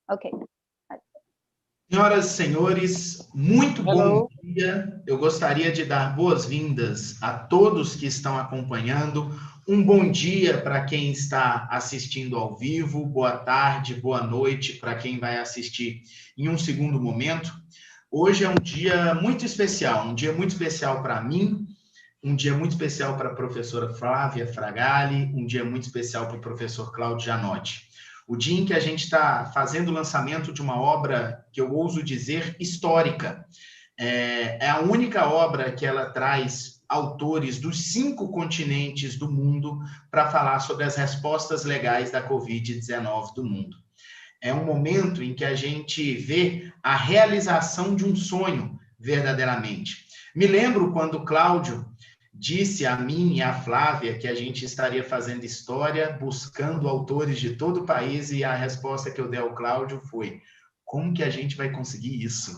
Ok. Senhoras e senhores, muito Hello. bom dia. Eu gostaria de dar boas-vindas a todos que estão acompanhando. Um bom dia para quem está assistindo ao vivo, boa tarde, boa noite para quem vai assistir em um segundo momento. Hoje é um dia muito especial para mim, um dia muito especial para a professora Flávia Fragali, um dia muito especial para o professor Cláudio Janotti. O dia em que a gente está fazendo o lançamento de uma obra que eu ouso dizer histórica. É a única obra que ela traz autores dos 5 continentes do mundo para falar sobre as respostas legais da Covid-19 do mundo. É um momento em que a gente vê a realização de um sonho verdadeiramente. Me lembro quando o Cláudio disse a mim e a Flávia que a gente estaria fazendo história, buscando autores de todo o país, e a resposta que eu dei ao Cláudio foi: como que a gente vai conseguir isso?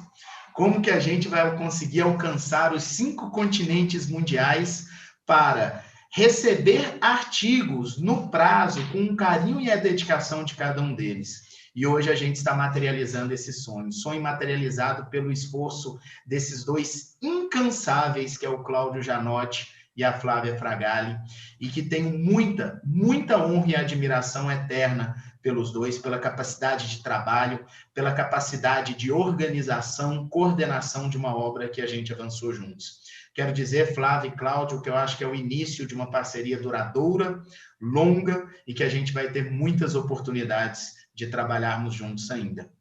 Como que a gente vai conseguir alcançar os 5 continentes mundiais para receber artigos no prazo, com o carinho e a dedicação de cada um deles? E hoje a gente está materializando esse sonho materializado pelo esforço desses 2 incansáveis, que é o Cláudio Janotti e a Flávia Fragali, e que tenho muita, muita honra e admiração eterna pelos 2, pela capacidade de trabalho, pela capacidade de organização, coordenação de uma obra que a gente avançou juntos. Quero dizer, Flávia e Cláudio, que eu acho que é o início de uma parceria duradoura, longa, e que a gente vai ter muitas oportunidades de trabalharmos juntos ainda.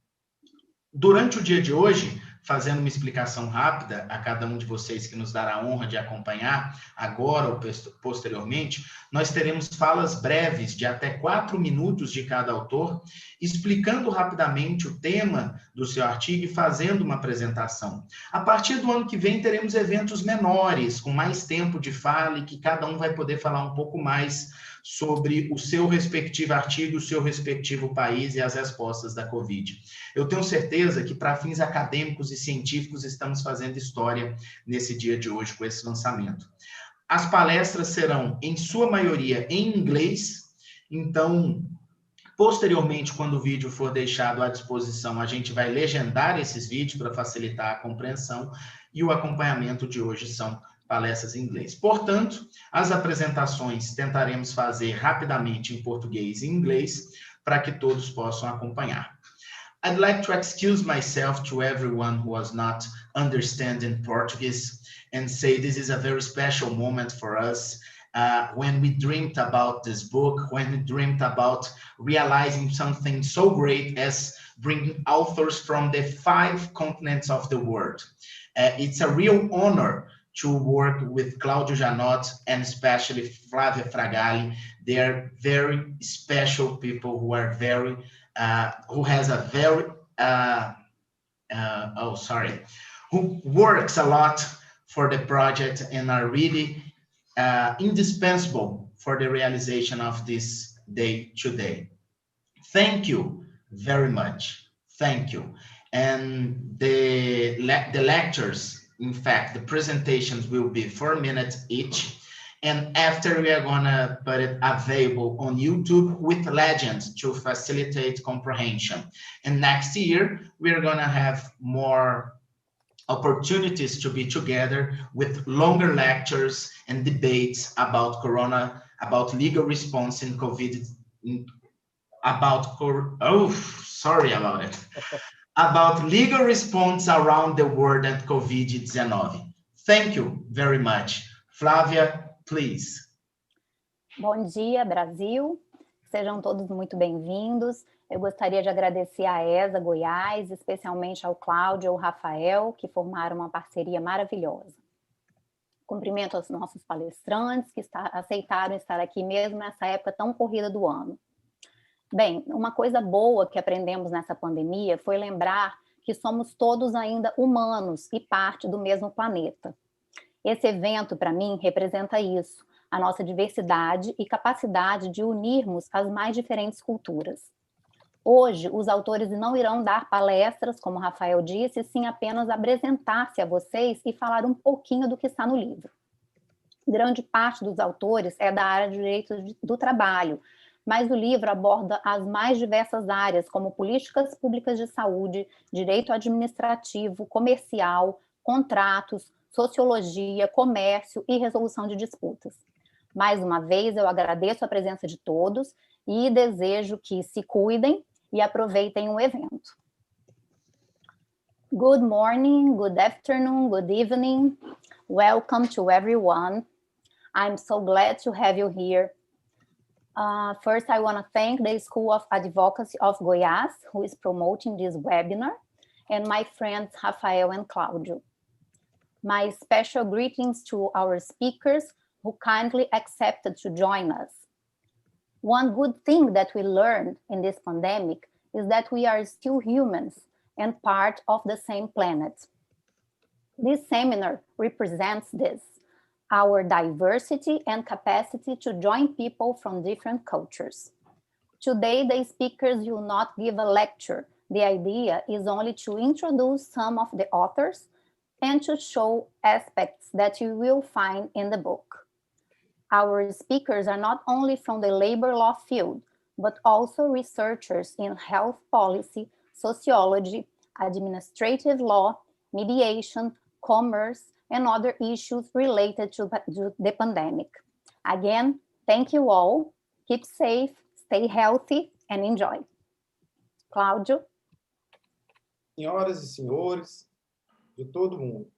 Durante o dia de hoje, fazendo uma explicação rápida a cada um de vocês que nos dará a honra de acompanhar, agora ou posteriormente, nós teremos falas breves de até 4 minutos de cada autor, explicando rapidamente o tema do seu artigo e fazendo uma apresentação. A partir do ano que vem, teremos eventos menores, com mais tempo de fala, e que cada um vai poder falar um pouco mais sobre o seu respectivo artigo, o seu respectivo país e as respostas da Covid. Eu tenho certeza que, para fins acadêmicos e científicos, estamos fazendo história nesse dia de hoje com esse lançamento. As palestras serão, em sua maioria, em inglês, então, posteriormente, quando o vídeo for deixado à disposição, a gente vai legendar esses vídeos para facilitar a compreensão, e o acompanhamento de hoje são palestras em inglês. Portanto, as apresentações tentaremos fazer rapidamente em português e inglês, para que todos possam acompanhar. I'd like to excuse myself to everyone who was not understanding Portuguese and say this is a very special moment for us when we dreamed about this book, when we dreamed about realizing something so great as bringing authors from the 5 continents of the world. It's a real honor to work with Cláudio Janotti and especially Flávia Fragali. They are very special people who are very who has a very, who works a lot for the project and are really indispensable for the realization of this day today. Thank you very much. Thank you. And the lectures, in fact, the presentations will be 4 minutes each. And after, we are gonna put it available on YouTube with legends to facilitate comprehension. And next year, we're gonna have more opportunities to be together with longer lectures and debates about Corona, about legal response in COVID, about legal response around the world at COVID-19. Thank you very much. Flávia, please. Bom dia, Brasil. Sejam todos muito bem-vindos. Eu gostaria de agradecer à ESA Goiás, especialmente ao Cláudio e ao Rafael, que formaram uma parceria maravilhosa. Cumprimento aos nossos palestrantes, que aceitaram estar aqui mesmo nessa época tão corrida do ano. Bem, uma coisa boa que aprendemos nessa pandemia foi lembrar que somos todos ainda humanos e parte do mesmo planeta. Esse evento, para mim, representa isso, a nossa diversidade e capacidade de unirmos as mais diferentes culturas. Hoje, os autores não irão dar palestras, como o Rafael disse, sim apenas apresentar-se a vocês e falar um pouquinho do que está no livro. Grande parte dos autores é da área de direito do trabalho, mas o livro aborda as mais diversas áreas, como políticas públicas de saúde, direito administrativo, comercial, contratos, sociologia, comércio e resolução de disputas. Mais uma vez, eu agradeço a presença de todos e desejo que se cuidem e aproveitem o evento. Good morning, good afternoon, good evening. Welcome to everyone. I'm so glad to have you here. First, I want to thank the School of Advocacy of Goiás, who is promoting this webinar, and my friends Rafael and Claudio. My special greetings to our speakers who kindly accepted to join us. One good thing that we learned in this pandemic is that we are still humans and part of the same planet. This seminar represents this, our diversity and capacity to join people from different cultures. Today, the speakers will not give a lecture. The idea is only to introduce some of the authors and to show aspects that you will find in the book. Our speakers are not only from the labor law field, but also researchers in health policy, sociology, administrative law, mediation, commerce, and other issues related to the pandemic. Again, thank you all. Keep safe, stay healthy, and enjoy. Cláudio. Senhoras e senhores de todo mundo,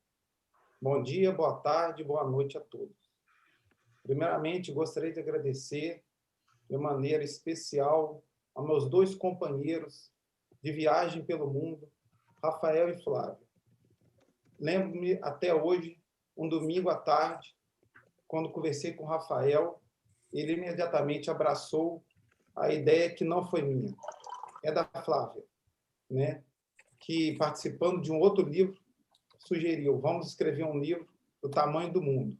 bom dia, boa tarde, boa noite a todos. Primeiramente, gostaria de agradecer de maneira especial aos meus dois companheiros de viagem pelo mundo, Rafael e Flávio. Lembro-me até hoje, um domingo à tarde, quando conversei com o Rafael, ele imediatamente abraçou a ideia que não foi minha, é da Flávia, né? Que participando de um outro livro, sugeriu, vamos escrever um livro do tamanho do mundo.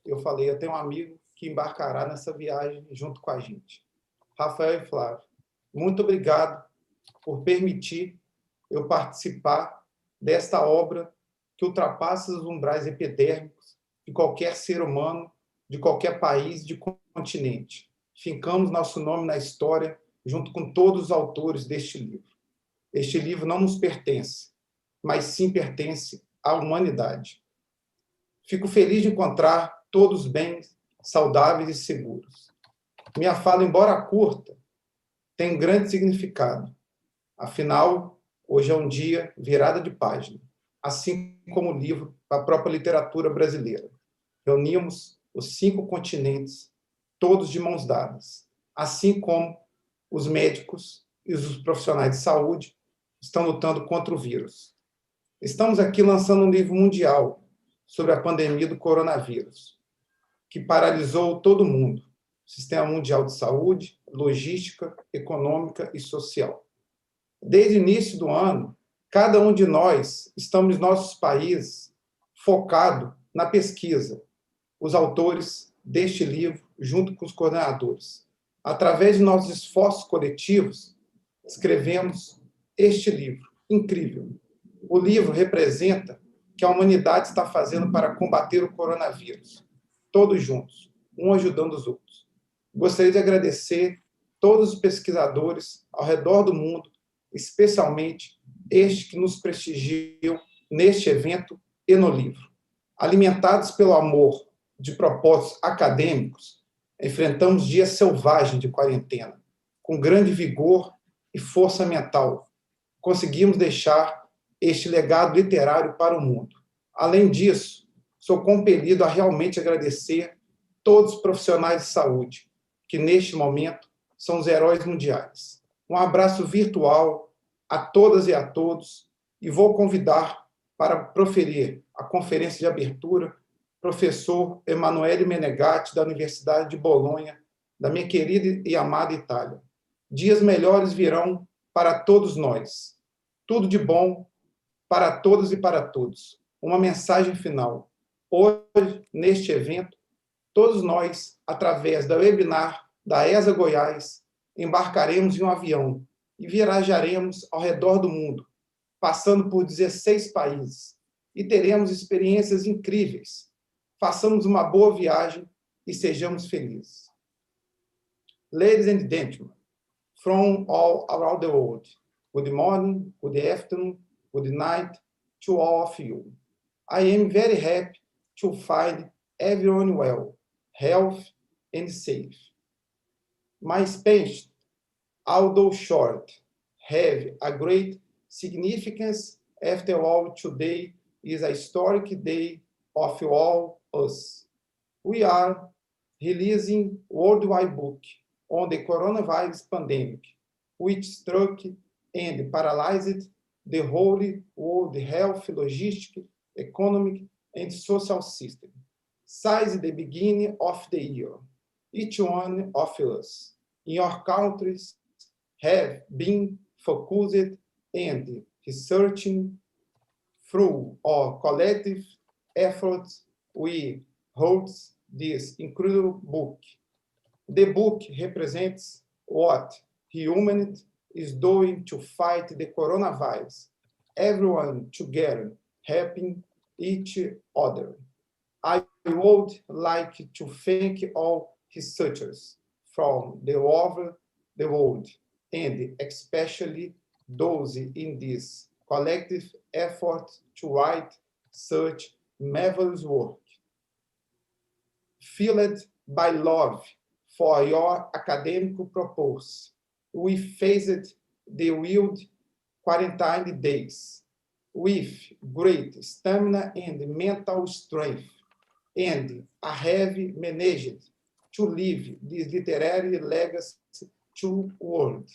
Eu falei, eu tenho um amigo que embarcará nessa viagem junto com a gente. Rafael e Flávio, muito obrigado por permitir eu participar desta obra que ultrapassa os umbrais epidérmicos de qualquer ser humano, de qualquer país, de continente. Fincamos nosso nome na história junto com todos os autores deste livro. Este livro não nos pertence, mas sim pertence à humanidade. Fico feliz de encontrar todos bem, saudáveis e seguros. Minha fala, embora curta, tem grande significado. Afinal, hoje é um dia virada de página, assim como o livro da própria literatura brasileira. Reunimos os 5 continentes, todos de mãos dadas, assim como os médicos e os profissionais de saúde estão lutando contra o vírus. Estamos aqui lançando um livro mundial sobre a pandemia do coronavírus, que paralisou todo mundo, sistema mundial de saúde, logística, econômica e social. Desde o início do ano, cada um de nós estamos em nossos países focado na pesquisa, os autores deste livro, junto com os coordenadores. Através de nossos esforços coletivos, escrevemos este livro incrível. O livro representa o que a humanidade está fazendo para combater o coronavírus. Todos juntos, um ajudando os outros. Gostaria de agradecer todos os pesquisadores ao redor do mundo, especialmente este que nos prestigiam neste evento e no livro. Alimentados pelo amor de propósitos acadêmicos, enfrentamos dias selvagens de quarentena, com grande vigor e força mental. Conseguimos deixar este legado literário para o mundo. Além disso, sou compelido a realmente agradecer todos os profissionais de saúde, que neste momento são os heróis mundiais. Um abraço virtual a todas e a todos, e vou convidar para proferir a conferência de abertura professor Emanuele Menegatti, da Universidade de Bolonha, da minha querida e amada Itália. Dias melhores virão para todos nós. Tudo de bom para todas e para todos. Uma mensagem final. Hoje, neste evento, todos nós, através da webinar da ESA Goiás, embarcaremos em um avião e viajaremos ao redor do mundo, passando por 16 países, e teremos experiências incríveis. Façamos uma boa viagem e sejamos felizes. Ladies and gentlemen, from all around the world, good morning, good afternoon, good night to all of you. I am very happy to find everyone well, healthy, and safe. My Spanish, although short, have a great significance. After all, today is a historic day of all us. We are releasing worldwide book on the coronavirus pandemic, which struck and paralyzed the whole world health, logistic, economic, and social system. Since the beginning of the year, each one of us in your countries have been focused and researching through our collective efforts. We hold this incredible book. The book represents what humanity is doing to fight the coronavirus. Everyone together, helping each other. I would like to thank all researchers from all over the world, and especially those in this collective effort to write such marvelous work. Fueled by love for your academic purpose, we faced the wild quarantine days with great stamina and mental strength, and I have managed to leave this literary legacy to the world.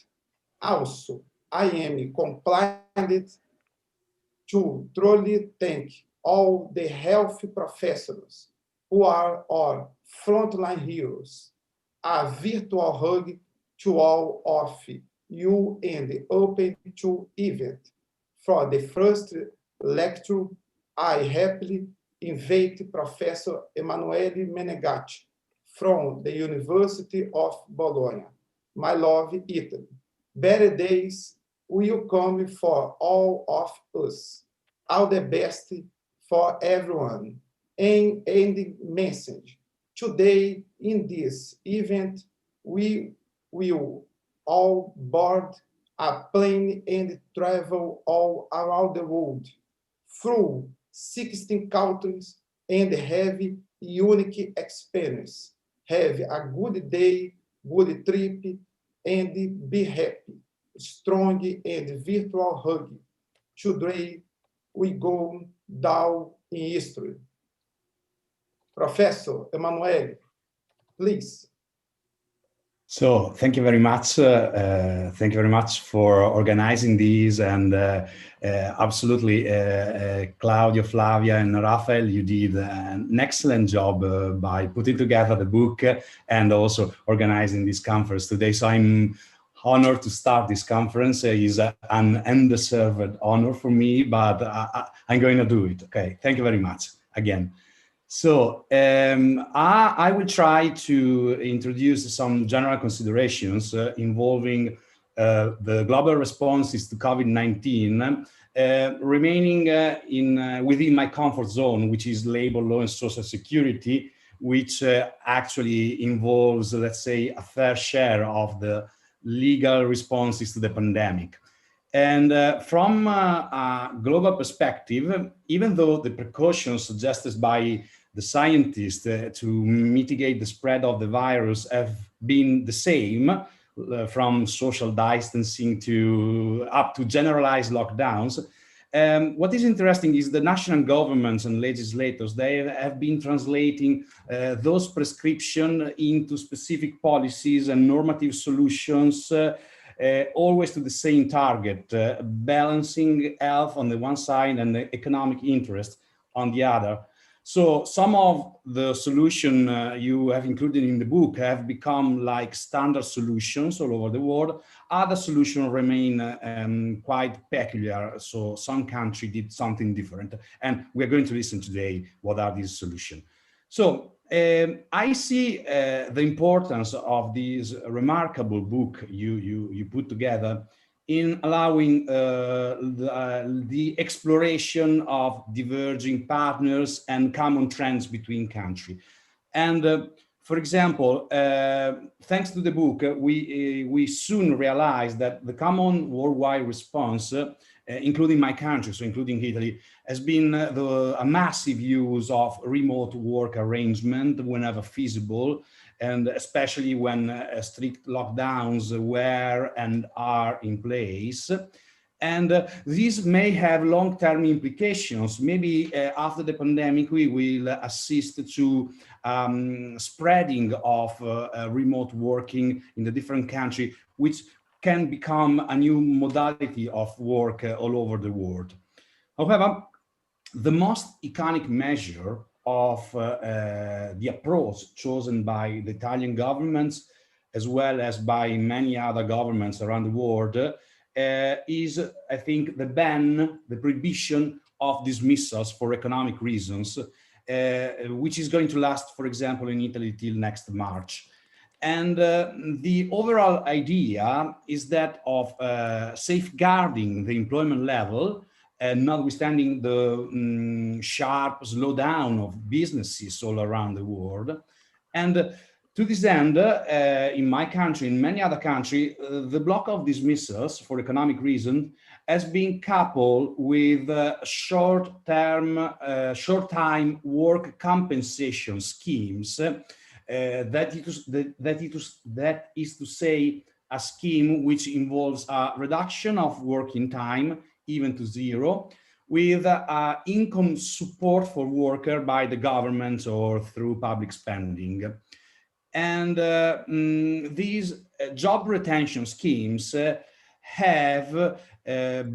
Also, I am compelled to truly thank all the health professionals who are our frontline heroes. A virtual hug to all of you and open to event. For the first lecture, I happily invite Professor Emanuele Menegatti from the University of Bologna. My love, Italy. Better days will come for all of us. All the best for everyone. And ending message. Today, in this event, we will all board a plane and travel all around the world through 16 countries and have unique experience. Have a good day, good trip, and be happy. Strong and virtual hug. Today, we go down in history. Professor Emanuele, please. So thank you very much. Thank you very much for organizing these, and absolutely, Claudio, Flavia, and Rafael, you did an excellent job by putting together the book and also organizing this conference today. So I'm honored to start this conference. It's an undeserved honor for me, but I'm going to do it. Okay, thank you very much again. So I will try to introduce some general considerations involving the global responses to COVID-19, remaining within my comfort zone, which is labor law and social security, which actually involves, let's say, a fair share of the legal responses to the pandemic. And from a global perspective, even though the precautions suggested by the scientists to mitigate the spread of the virus have been the same, from social distancing up to generalized lockdowns, what is interesting is the national governments and legislators, they have been translating those prescriptions into specific policies and normative solutions, always to the same target, balancing health on the one side and the economic interest on the other. So some of the solutions you have included in the book have become like standard solutions all over the world. Other solutions remain quite peculiar. So some country did something different. And we're going to listen today what are these solutions. So I see the importance of this remarkable book you put together in allowing the exploration of diverging partners and common trends between countries. And For example, thanks to the book, we soon realized that the common worldwide response, including my country, so including Italy, has been a massive use of remote work arrangement whenever feasible, and especially when strict lockdowns were and are in place. And these may have long-term implications. Maybe after the pandemic, we will assist to spreading of remote working in the different countries, which can become a new modality of work all over the world. However, the most iconic measure of the approach chosen by the Italian governments, as well as by many other governments around the world, is, I think, the prohibition of dismissals for economic reasons, which is going to last, for example, in Italy till next March. And the overall idea is that of safeguarding the employment level, notwithstanding the sharp slowdown of businesses all around the world. And to this end, in my country, in many other countries, the block of dismissals for economic reasons has been coupled with short-time work compensation schemes. That is to say, a scheme which involves a reduction of working time, even to zero, with income support for worker by the government or through public spending. And these job retention schemes have,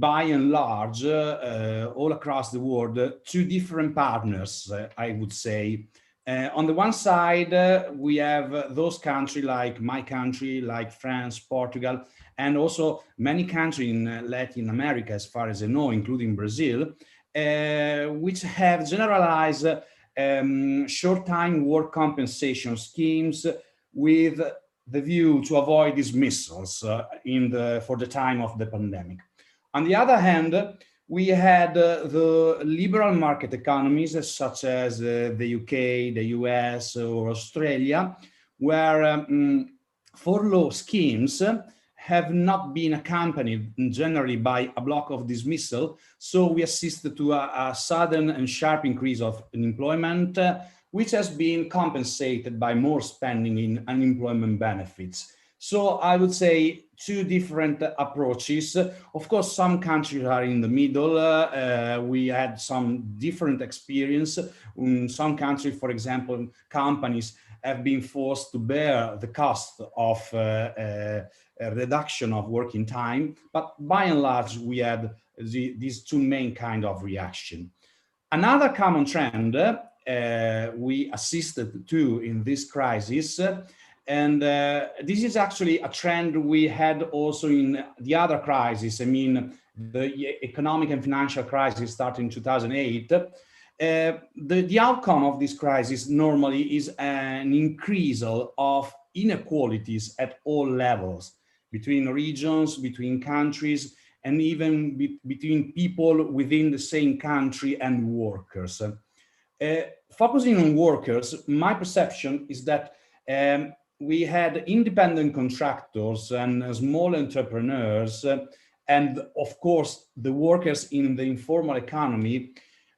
by and large, all across the world, two different partners, I would say. On the one side, we have those countries like my country, like France, Portugal, and also many countries in Latin America, as far as I know, including Brazil, which have generalized short-time work compensation schemes with the view to avoid dismissals for the time of the pandemic. On the other hand, we had the liberal market economies such as the UK, the US, or Australia, where furlough schemes have not been accompanied generally by a block of dismissal. So we assisted to a sudden and sharp increase of unemployment, which has been compensated by more spending in unemployment benefits. So I would say two different approaches. Of course, some countries are in the middle. We had some different experience. In some countries, for example, companies have been forced to bear the cost of a reduction of working time. But by and large, we had these two main kind of reaction. Another common trend we assisted to in this crisis, and this is actually a trend we had also in the other crisis. I mean, the economic and financial crisis started in 2008. The outcome of this crisis normally is an increase of inequalities at all levels, between regions, between countries, and even between people within the same country and workers. Focusing on workers, my perception is that we had independent contractors and small entrepreneurs, and of course the workers in the informal economy,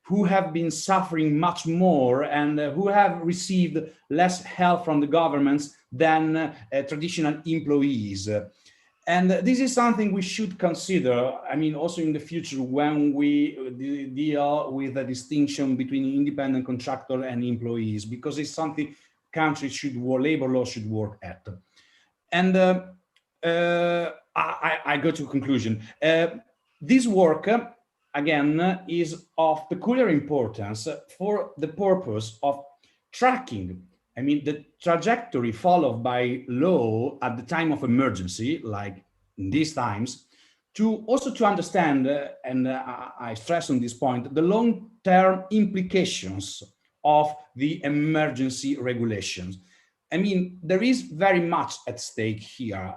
who have been suffering much more and who have received less help from the governments than traditional employees. And this is something we should consider, I mean, also in the future when we deal with the distinction between independent contractor and employees, because it's something countries should work, labor law should work at. And I go to a conclusion. This work, again, is of peculiar importance for the purpose of tracking, I mean, the trajectory followed by law at the time of emergency, like in these times, to also to understand, and I stress on this point, the long-term implications of the emergency regulations. I mean, there is very much at stake here,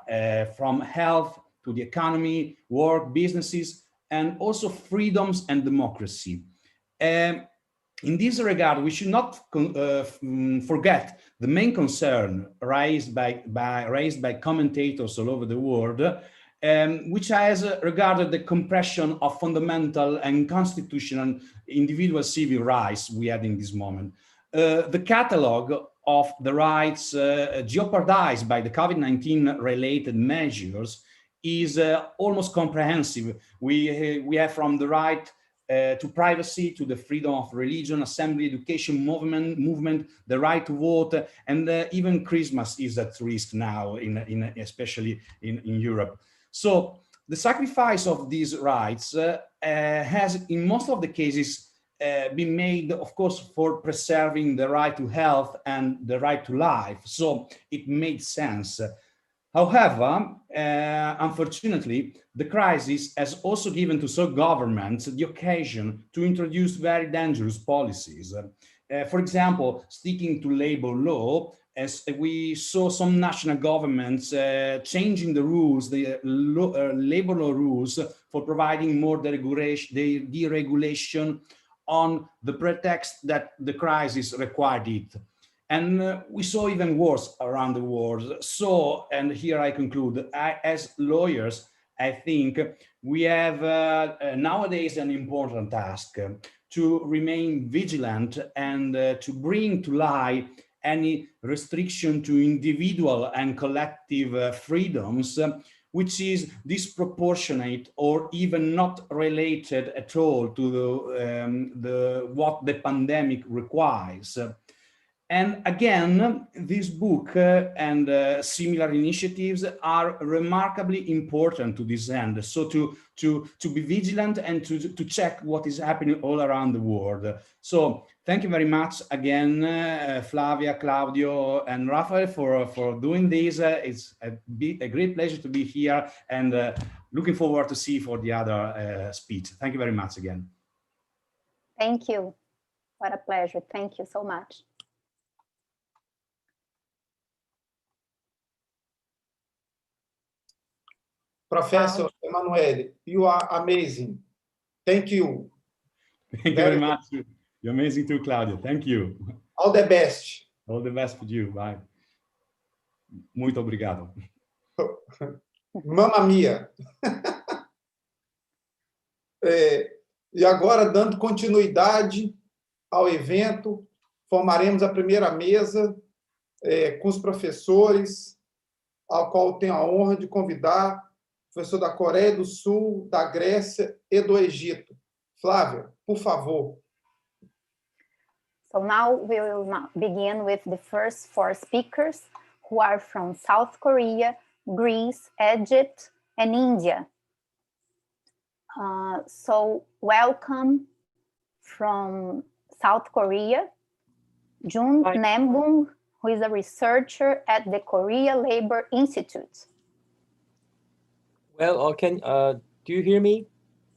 from health to the economy, work, businesses, and also freedoms and democracy. In this regard, we should not forget the main concern raised by commentators all over the world, which has regarded the compression of fundamental and constitutional individual civil rights we have in this moment. The catalogue of the rights jeopardized by the COVID-19 related measures is almost comprehensive. We have from the right to privacy, to the freedom of religion, assembly, education, movement, the right to vote, and even Christmas is at risk now, especially in Europe. So the sacrifice of these rights has, in most of the cases, been made, of course, for preserving the right to health and the right to life. So it made sense. However, unfortunately, the crisis has also given to some governments the occasion to introduce very dangerous policies. For example, sticking to labor law, as we saw some national governments changing the rules, the labor law rules, for providing more deregulation on the pretext that the crisis required it. And we saw even worse around the world. So, and here I conclude, as lawyers, I think we have nowadays an important task to remain vigilant and to bring to light any restriction to individual and collective freedoms, which is disproportionate or even not related at all to what the pandemic requires. And again, this book and similar initiatives are remarkably important to this end. So to be vigilant and to check what is happening all around the world. So thank you very much again, Flavia, Claudio, and Rafael for doing this. It's a great pleasure to be here, and looking forward to see for the other speech. Thank you very much again. Thank you. What a pleasure. Thank you so much. Professor Emanuele, you are amazing. Thank you. Thank you very much. You're amazing too, Claudio. Thank you. All the best. All the best for you. Bye. Muito obrigado. Mamma mia. E agora, dando continuidade ao evento, formaremos a primeira mesa com os professores, ao qual tenho a honra de convidar professor da Coreia do Sul, da Grécia e do Egito. Flávia, por favor. So now we will begin with the first four speakers, who are from South Korea, Greece, Egypt, and India. So welcome from South Korea, Jun Nambung, who is a researcher at the Korea Labor Institute. Well, do you hear me?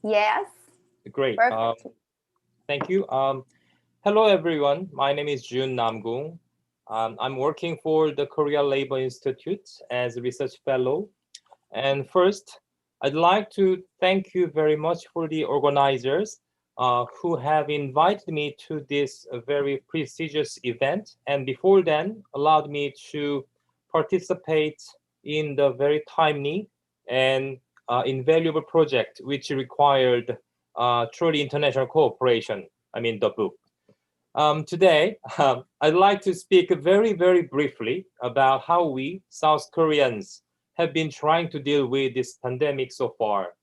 Yes. Great. Thank you. Hello, everyone. My name is Jun Namgung. I'm working for the Korea Labor Institute as a research fellow. And first, I'd like to thank you very much for the organizers who have invited me to this very prestigious event, and before then allowed me to participate in the very timely and invaluable project which required truly international cooperation, the book. Today, I'd like to speak very, very briefly about how we South Koreans have been trying to deal with this pandemic so far.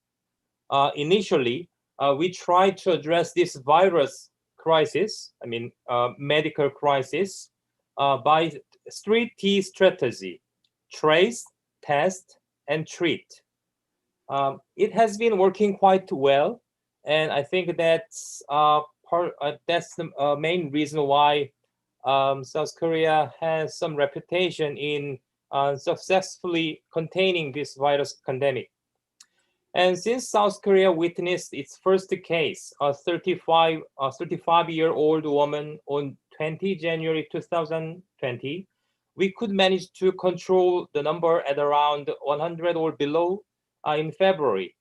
Initially, we tried to address this virus crisis, medical crisis, by 3T strategy: trace, test, and treat. It has been working quite well, and I think that's that's the main reason why South Korea has some reputation in successfully containing this virus pandemic. And since South Korea witnessed its first case, a 35-year-old woman on 20 January 2020, we could manage to control the number at around 100 or below in February.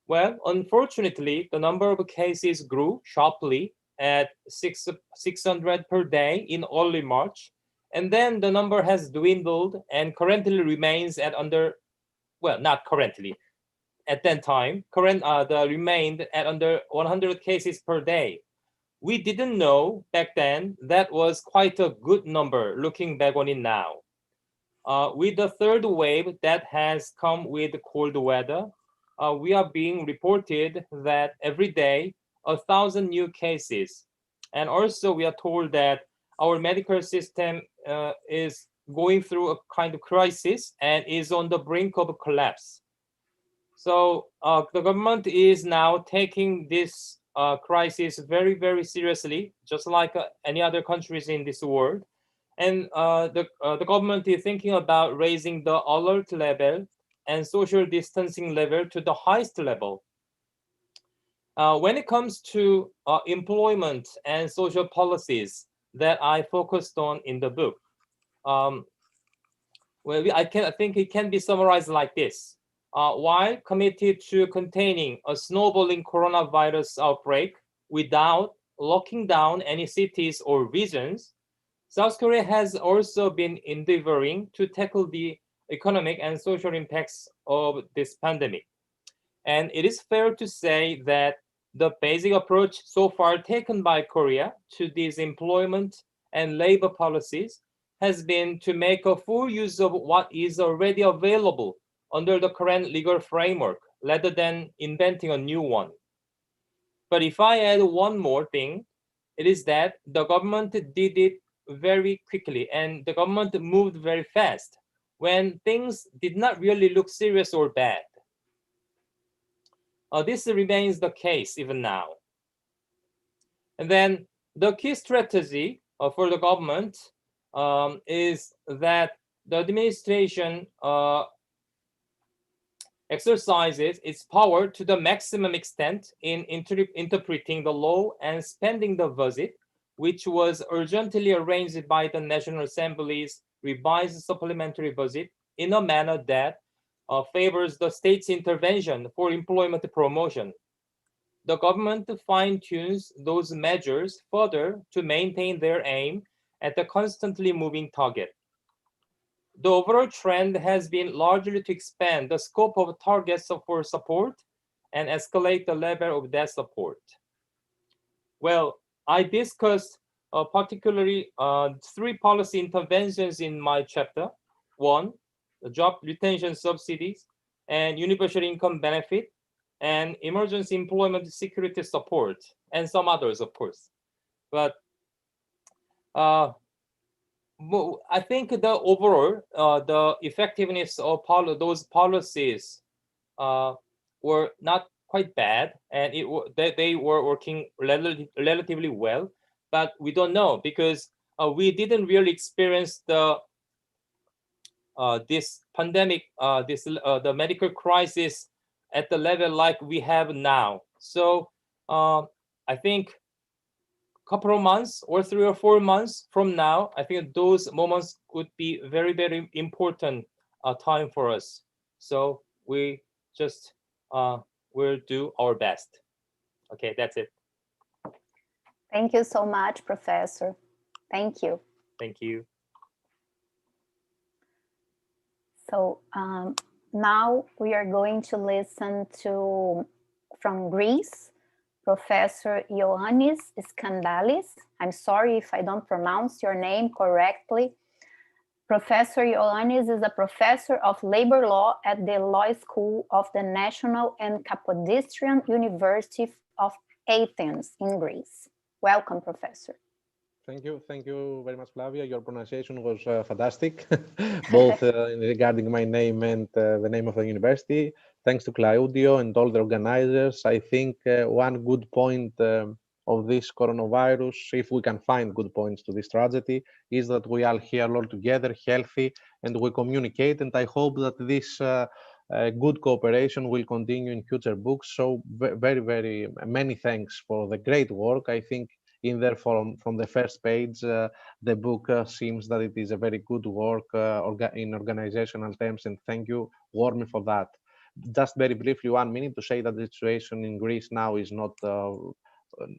Well, unfortunately, the number of cases grew sharply at 600 per day in early March. And then the number has dwindled and currently remains at under, well, not currently, at that time, remained at under 100 cases per day. We didn't know back then that was quite a good number looking back on it now. With the third wave that has come with cold weather, we are being reported that every day 1,000 new cases. And also we are told that our medical system is going through a kind of crisis and is on the brink of a collapse. So the government is now taking this crisis very, very seriously, just like any other countries in this world. And the government is thinking about raising the alert level and social distancing level to the highest level. When it comes to employment and social policies that I focused on in the book, I think it can be summarized like this. While committed to containing a snowballing coronavirus outbreak without locking down any cities or regions, South Korea has also been endeavoring to tackle the economic and social impacts of this pandemic. And it is fair to say that the basic approach so far taken by Korea to these employment and labor policies has been to make a full use of what is already available under the current legal framework, rather than inventing a new one. But if I add one more thing, it is that the government did it very quickly and the government moved very fast when things did not really look serious or bad. This remains the case even now. And then the key strategy for the government is that the administration exercises its power to the maximum extent in interpreting the law and spending the budget, which was urgently arranged by the National Assembly's revised supplementary budget in a manner that favors the state's intervention for employment promotion. The government fine-tunes those measures further to maintain their aim at the constantly moving target. The overall trend has been largely to expand the scope of targets for support and escalate the level of that support. Well, I discussed particularly 3 policy interventions in my chapter. 1, the job retention subsidies and universal income benefit and emergency employment security support, and some others, of course. But I think the overall, the effectiveness of those policies were not quite bad, and they were working relatively well. But we don't know because we didn't really experience this pandemic, the medical crisis at the level like we have now. So I think couple of months or 3 or 4 months from now, I think those moments could be very, very important time for us. So we just will do our best. Okay, that's it. Thank you so much, Professor. Thank you. Thank you. So now we are going to listen to, from Greece, Professor Johannes Scandalis. I'm sorry if I don't pronounce your name correctly. Professor Johannes is a professor of labor law at the Law School of the National and Kapodistrian University of Athens in Greece. Welcome, Professor. Thank you very much, Flavia. Your pronunciation was fantastic, both regarding my name and the name of the university. Thanks to Claudio and all the organizers. I think one good point of this coronavirus, if we can find good points to this tragedy, is that we are here all together, healthy, and we communicate. And I hope that this good cooperation will continue in future books. So very, very many thanks for the great work. I think in there from the first page, the book seems that it is a very good work in organizational terms, and thank you warmly for that. Just very briefly, 1 minute to say that the situation in Greece now is not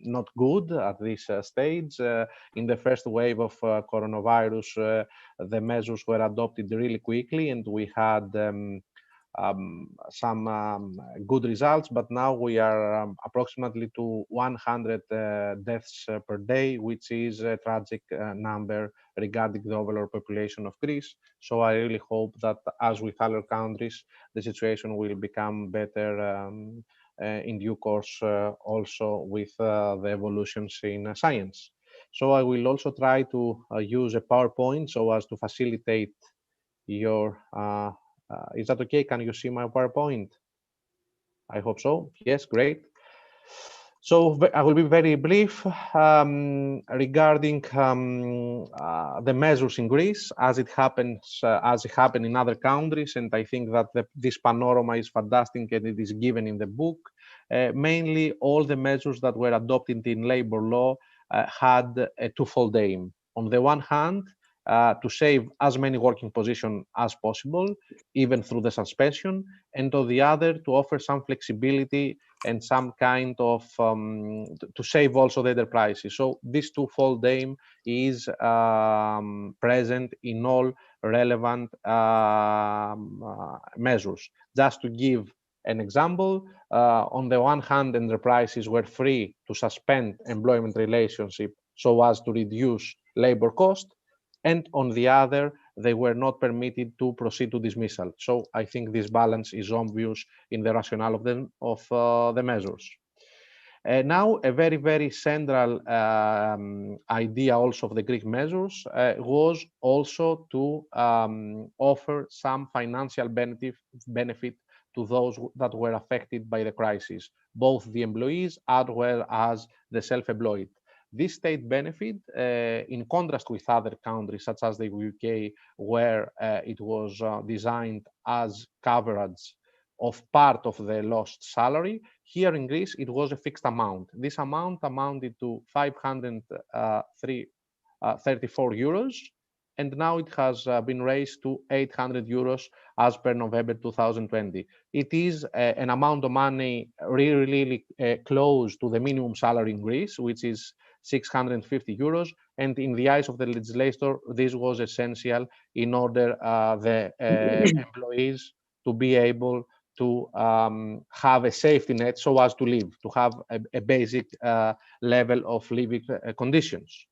not good at this stage. In the first wave of coronavirus, the measures were adopted really quickly, and we had some good results, but now we are approximately to 100 deaths per day, which is a tragic number regarding the overall population of Greece. So I really hope that, as with other countries, the situation will become better in due course, also with the evolutions in science. So I will also try to use a PowerPoint so as to facilitate your is that okay? Can you see my PowerPoint? I hope so. Yes, great. So I will be very brief regarding the measures in Greece, as it happens, as it happened in other countries, and I think that this panorama is fantastic and it is given in the book. Mainly, all the measures that were adopted in labor law had a twofold aim. On the one hand, to save as many working positions as possible, even through the suspension, and on the other, to offer some flexibility and some kind of, to save also the enterprises. So this twofold aim is present in all relevant measures. Just to give an example, on the one hand, enterprises were free to suspend employment relationship so as to reduce labor cost, and on the other, they were not permitted to proceed to dismissal. So I think this balance is obvious in the rationale of the measures. Now, a very, very central idea also of the Greek measures was also to offer some financial benefit to those that were affected by the crisis, both the employees as well as the self-employed. This state benefit, in contrast with other countries such as the UK, where it was designed as coverage of part of the lost salary, here in Greece it was a fixed amount. This amount amounted to 534 euros, and now it has been raised to 800 euros as per November 2020. It is an amount of money really close to the minimum salary in Greece, which is 650 euros, and in the eyes of the legislator, this was essential in order the employees to be able to have a safety net so as to live, to have a basic level of living conditions.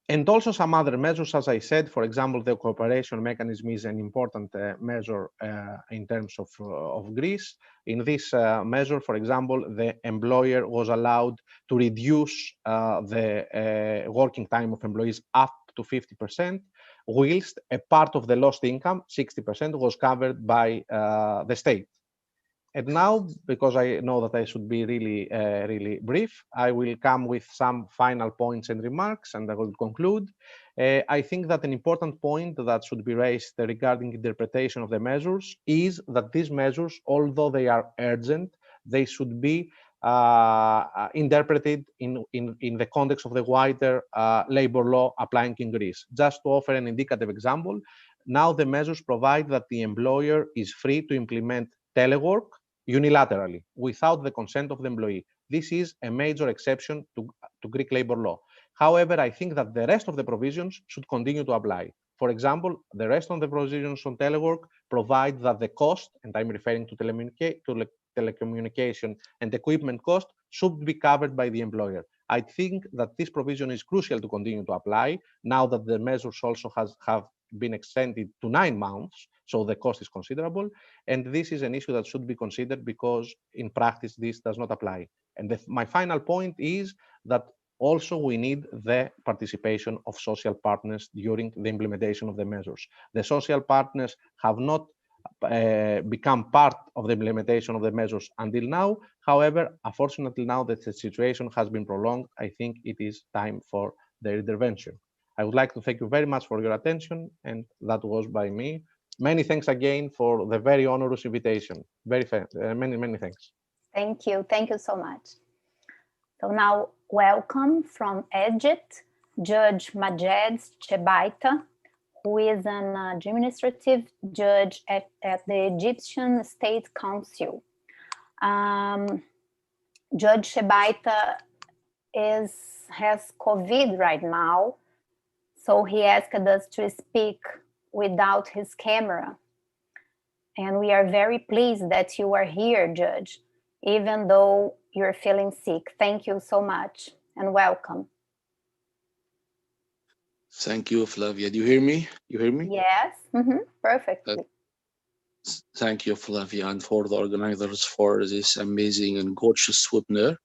And also some other measures, as I said, for example, the cooperation mechanism is an important measure in terms of Greece. In this measure, for example, the employer was allowed to reduce the working time of employees up to 50%, whilst a part of the lost income, 60%, was covered by the state. And now, because I know that I should be really brief, I will come with some final points and remarks, and I will conclude. I think that an important point that should be raised regarding interpretation of the measures is that these measures, although they are urgent, they should be interpreted in the context of the wider labor law applying in Greece. Just to offer an indicative example, now the measures provide that the employer is free to implement telework unilaterally, without the consent of the employee. This is a major exception to Greek labor law. However, I think that the rest of the provisions should continue to apply. For example, the rest of the provisions on telework provide that the cost, and I'm referring to telecommunication and equipment cost, should be covered by the employer. I think that this provision is crucial to continue to apply now that the measures also have been extended to 9 months, so the cost is considerable, and this is an issue that should be considered because in practice this does not apply. And my final point is that also we need the participation of social partners during the implementation of the measures. The social partners have not become part of the implementation of the measures until now. However, unfortunately now that the situation has been prolonged, I think it is time for their intervention. I would like to thank you very much for your attention, and that was by me. Many thanks again for the very onerous invitation. Many thanks. Thank you so much. So now, welcome from Egypt, Judge Majed Chebaita, who is an administrative judge at the Egyptian State Council. Judge Shebaita has COVID right now, so he asked us to speak without his camera. And we are very pleased that you are here, Judge, even though you're feeling sick. Thank you so much and welcome. Thank you, Flavia. Do you hear me? You hear me? Yes, perfectly. Thank you, Flavia, and for the organizers for this amazing and gorgeous webinar.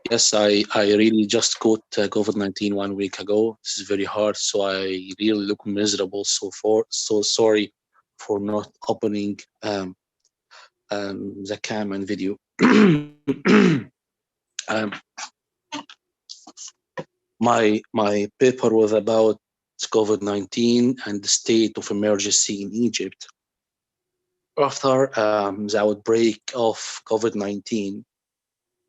Yes, I really just caught COVID-19 1 week ago. This is very hard, so I really look miserable so far. So sorry for not opening the cam and video. My paper was about COVID-19 and the state of emergency in Egypt. After the outbreak of COVID-19,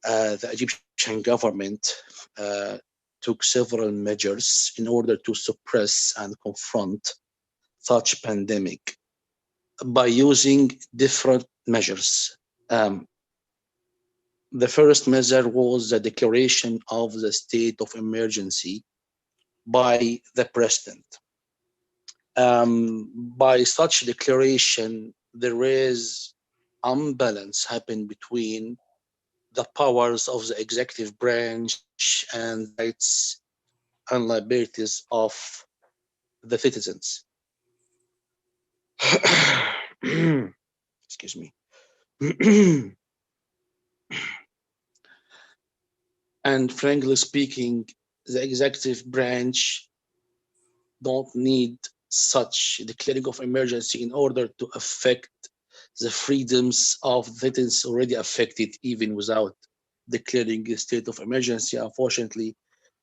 the Egyptian government took several measures in order to suppress and confront such pandemic by using different measures. The first measure was the declaration of the state of emergency by the president. By such declaration, there is imbalance happening between the powers of the executive branch and rights and liabilities of the citizens. Excuse me. And frankly speaking, the executive branch don't need such declaring of emergency in order to affect the freedoms of citizens already affected even without declaring a state of emergency. Unfortunately,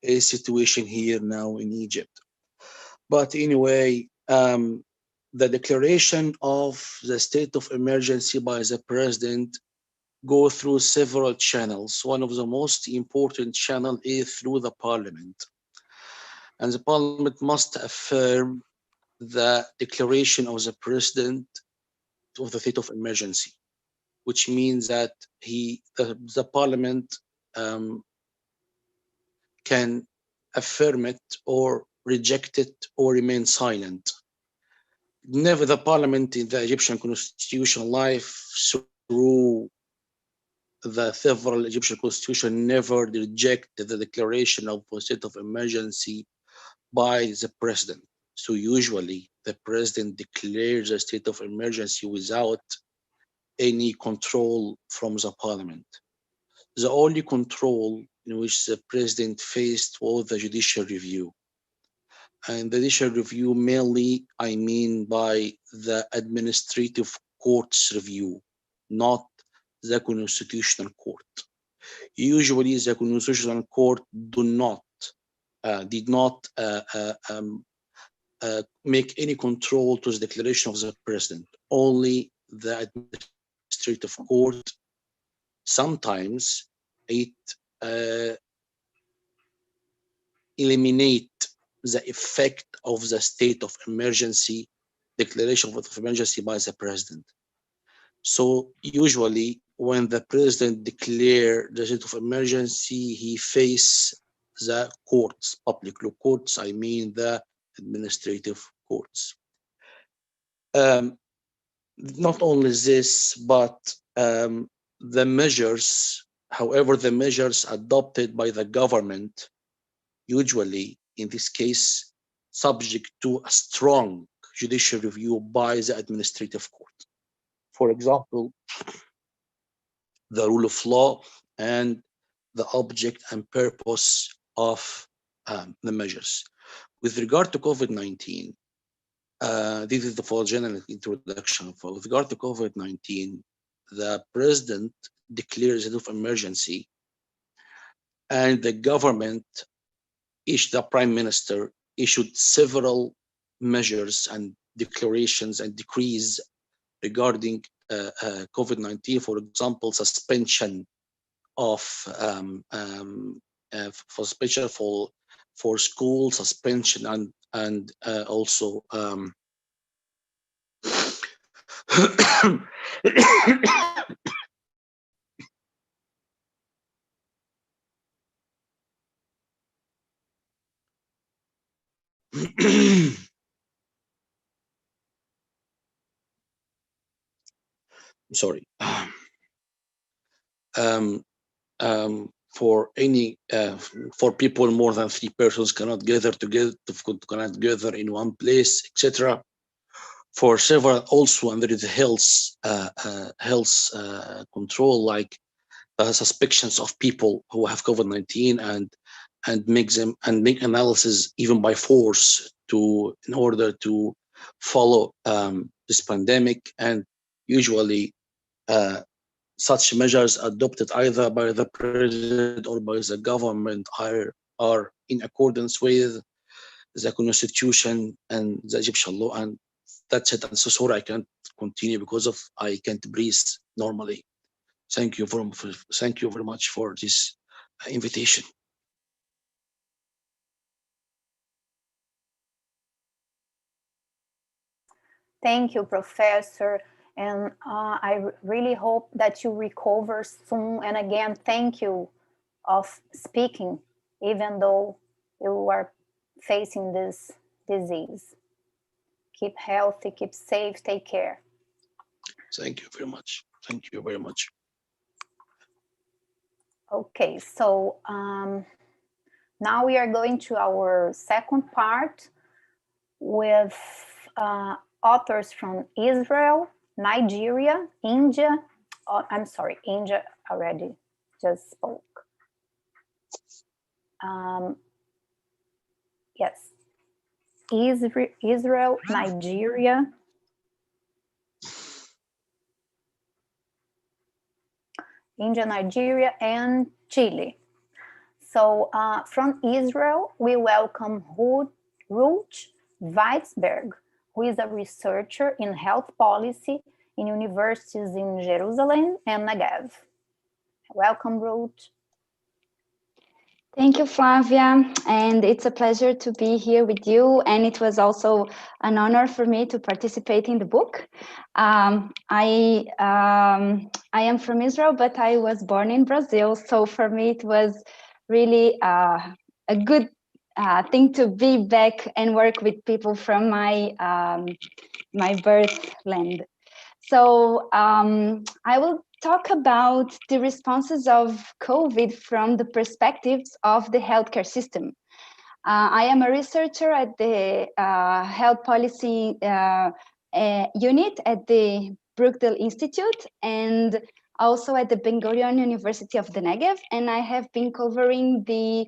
a situation here now in Egypt. But anyway, the declaration of the state of emergency by the president go through several channels. One of the most important channel is through the parliament. And the parliament must affirm the declaration of the president of the state of emergency, which means that the parliament can affirm it or reject it or remain silent. Never the parliament in the Egyptian constitutional life through the several Egyptian constitution never rejected the declaration of a state of emergency by the president. So usually the president declares a state of emergency without any control from the parliament. The only control in which the president faced was the judicial review. And the judicial review mainly, I mean by the administrative court's review, not the constitutional court. Usually the constitutional court did not make any control to the declaration of the president. Only the administrative court, sometimes it eliminate the effect of the state of emergency, declaration of emergency by the president. So usually when the president declares the state of emergency, he faces the courts, public law courts, I mean the administrative courts. Not only this, but the measures, however, the measures adopted by the government, usually in this case, subject to a strong judicial review by the administrative court. For example, the rule of law and the object and purpose of the measures. With regard to COVID-19, this is the full general introduction. With regard to COVID-19, the president declares a state of emergency, and the government, the prime minister, issued several measures and declarations and decrees regarding COVID-19. For example, suspension of for suspension for school, suspension and also sorry. For any for people more than 3 persons cannot gather together, cannot gather in one place, etc. For several also under the health control, like suspicions of people who have COVID-19 and make analysis even by force in order to follow this pandemic. And usually such measures adopted either by the president or by the government are in accordance with the constitution and the Egyptian law. And that's it. I'm so sorry I can't continue because I can't breathe normally. Thank you very much for this invitation. Thank you, Professor. And I really hope that you recover soon. And again, thank you of speaking, even though you are facing this disease. Keep healthy, keep safe, take care. Thank you very much. Thank you very much. Okay, so now we are going to our second part with authors from Israel, Nigeria, India. I'm sorry, India already just spoke. Yes, Israel, Nigeria, India, Nigeria, and Chile. So from Israel, we welcome Ruth Weisberg, who is a researcher in health policy in universities in Jerusalem and Negev. Welcome, Ruth. Thank you, Flavia, and it's a pleasure to be here with you, and it was also an honor for me to participate in the book. I am from Israel, but I was born in Brazil, so for me it was really a good thing to be back and work with people from my my birth land. So I will talk about the responses of COVID from the perspectives of the healthcare system. I am a researcher at the health policy unit at the Brookdale Institute and also at the Ben Gurion University of the Negev, and I have been covering the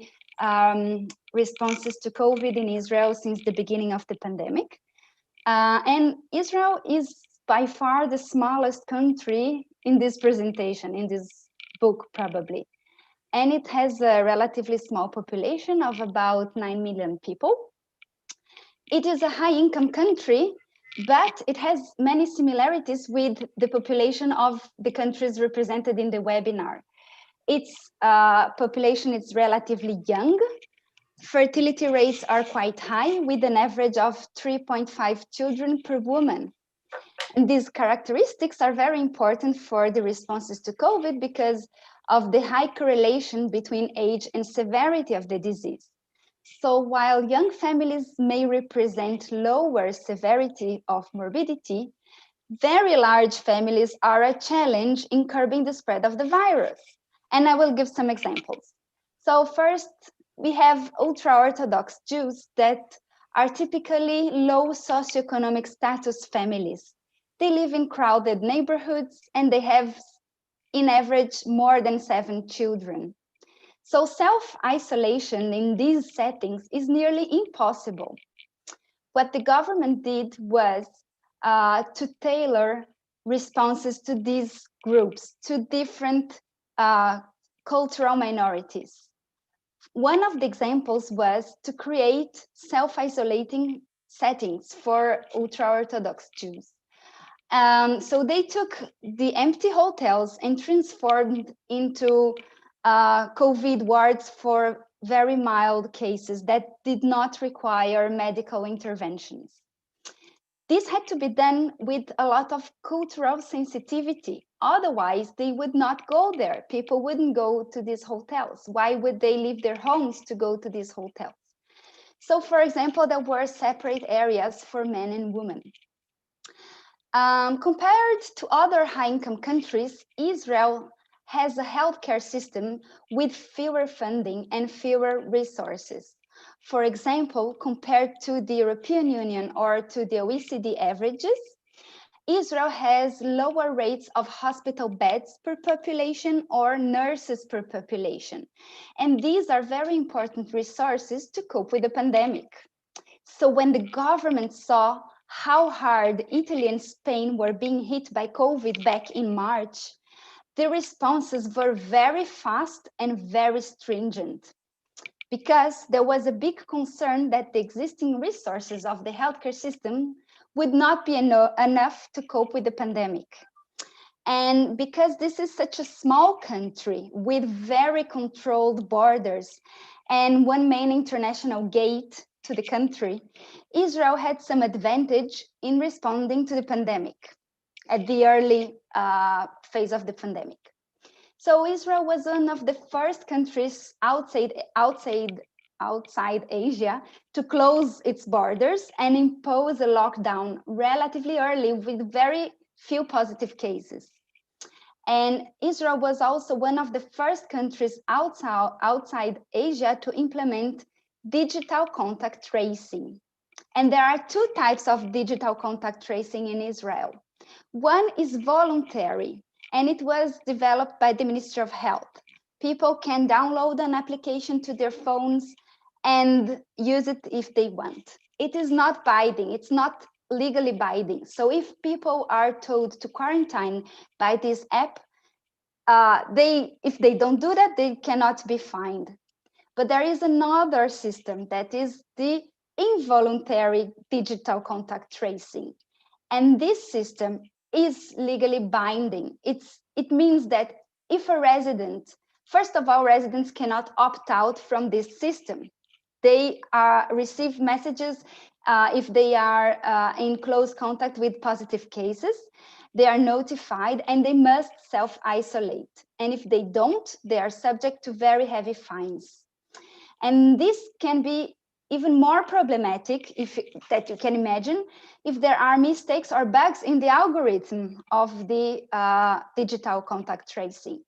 responses to COVID in Israel since the beginning of the pandemic. And Israel is by far the smallest country in this presentation, in this book probably. And it has a relatively small population of about 9 million people. It is a high income country, but it has many similarities with the population of the countries represented in the webinar. Its population is relatively young. Fertility rates are quite high, with an average of 3.5 children per woman. And these characteristics are very important for the responses to COVID because of the high correlation between age and severity of the disease. So while young families may represent lower severity of morbidity, very large families are a challenge in curbing the spread of the virus. And I will give some examples. So first, we have ultra-Orthodox Jews that are typically low socioeconomic status families. They live in crowded neighborhoods and they have, in average, more than 7 children. So self-isolation in these settings is nearly impossible. What the government did was to tailor responses to these groups, to different cultural minorities. One of the examples was to create self-isolating settings for ultra-Orthodox Jews. So they took the empty hotels and transformed into COVID wards for very mild cases that did not require medical interventions. This had to be done with a lot of cultural sensitivity. Otherwise, they would not go there. People wouldn't go to these hotels. Why would they leave their homes to go to these hotels? So for example, there were separate areas for men and women. Compared to other high-income countries, Israel has a healthcare system with fewer funding and fewer resources. For example, compared to the European Union or to the OECD averages, Israel has lower rates of hospital beds per population or nurses per population. And these are very important resources to cope with the pandemic. So when the government saw how hard Italy and Spain were being hit by COVID back in March, the responses were very fast and very stringent, because there was a big concern that the existing resources of the healthcare system would not be enough to cope with the pandemic. And because this is such a small country with very controlled borders and one main international gate to the country, Israel had some advantage in responding to the pandemic at the early phase of the pandemic. So Israel was one of the first countries outside Asia to close its borders and impose a lockdown relatively early with very few positive cases. And Israel was also one of the first countries outside Asia to implement digital contact tracing. And there are two types of digital contact tracing in Israel. One is voluntary, and it was developed by the Ministry of Health. People can download an application to their phones and use it if they want. It is not binding, it's not legally binding. So if people are told to quarantine by this app, if they don't do that, they cannot be fined. But there is another system that is the involuntary digital contact tracing. And this system is legally binding. It means that if a resident, first of all, residents cannot opt out from this system. They receive messages if they are in close contact with positive cases. They are notified and they must self-isolate. And if they don't, they are subject to very heavy fines. And this can be even more problematic, that you can imagine, if there are mistakes or bugs in the algorithm of the digital contact tracing.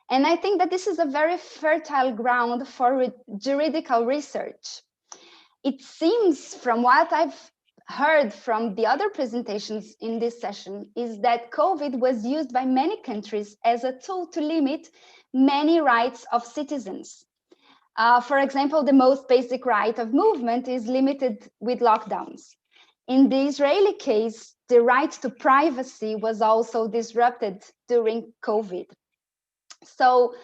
And I think that this is a very fertile ground for juridical research. It seems, from what I've heard from the other presentations in this session, is that COVID was used by many countries as a tool to limit many rights of citizens. For example, the most basic right of movement is limited with lockdowns. In the Israeli case, the right to privacy was also disrupted during COVID. So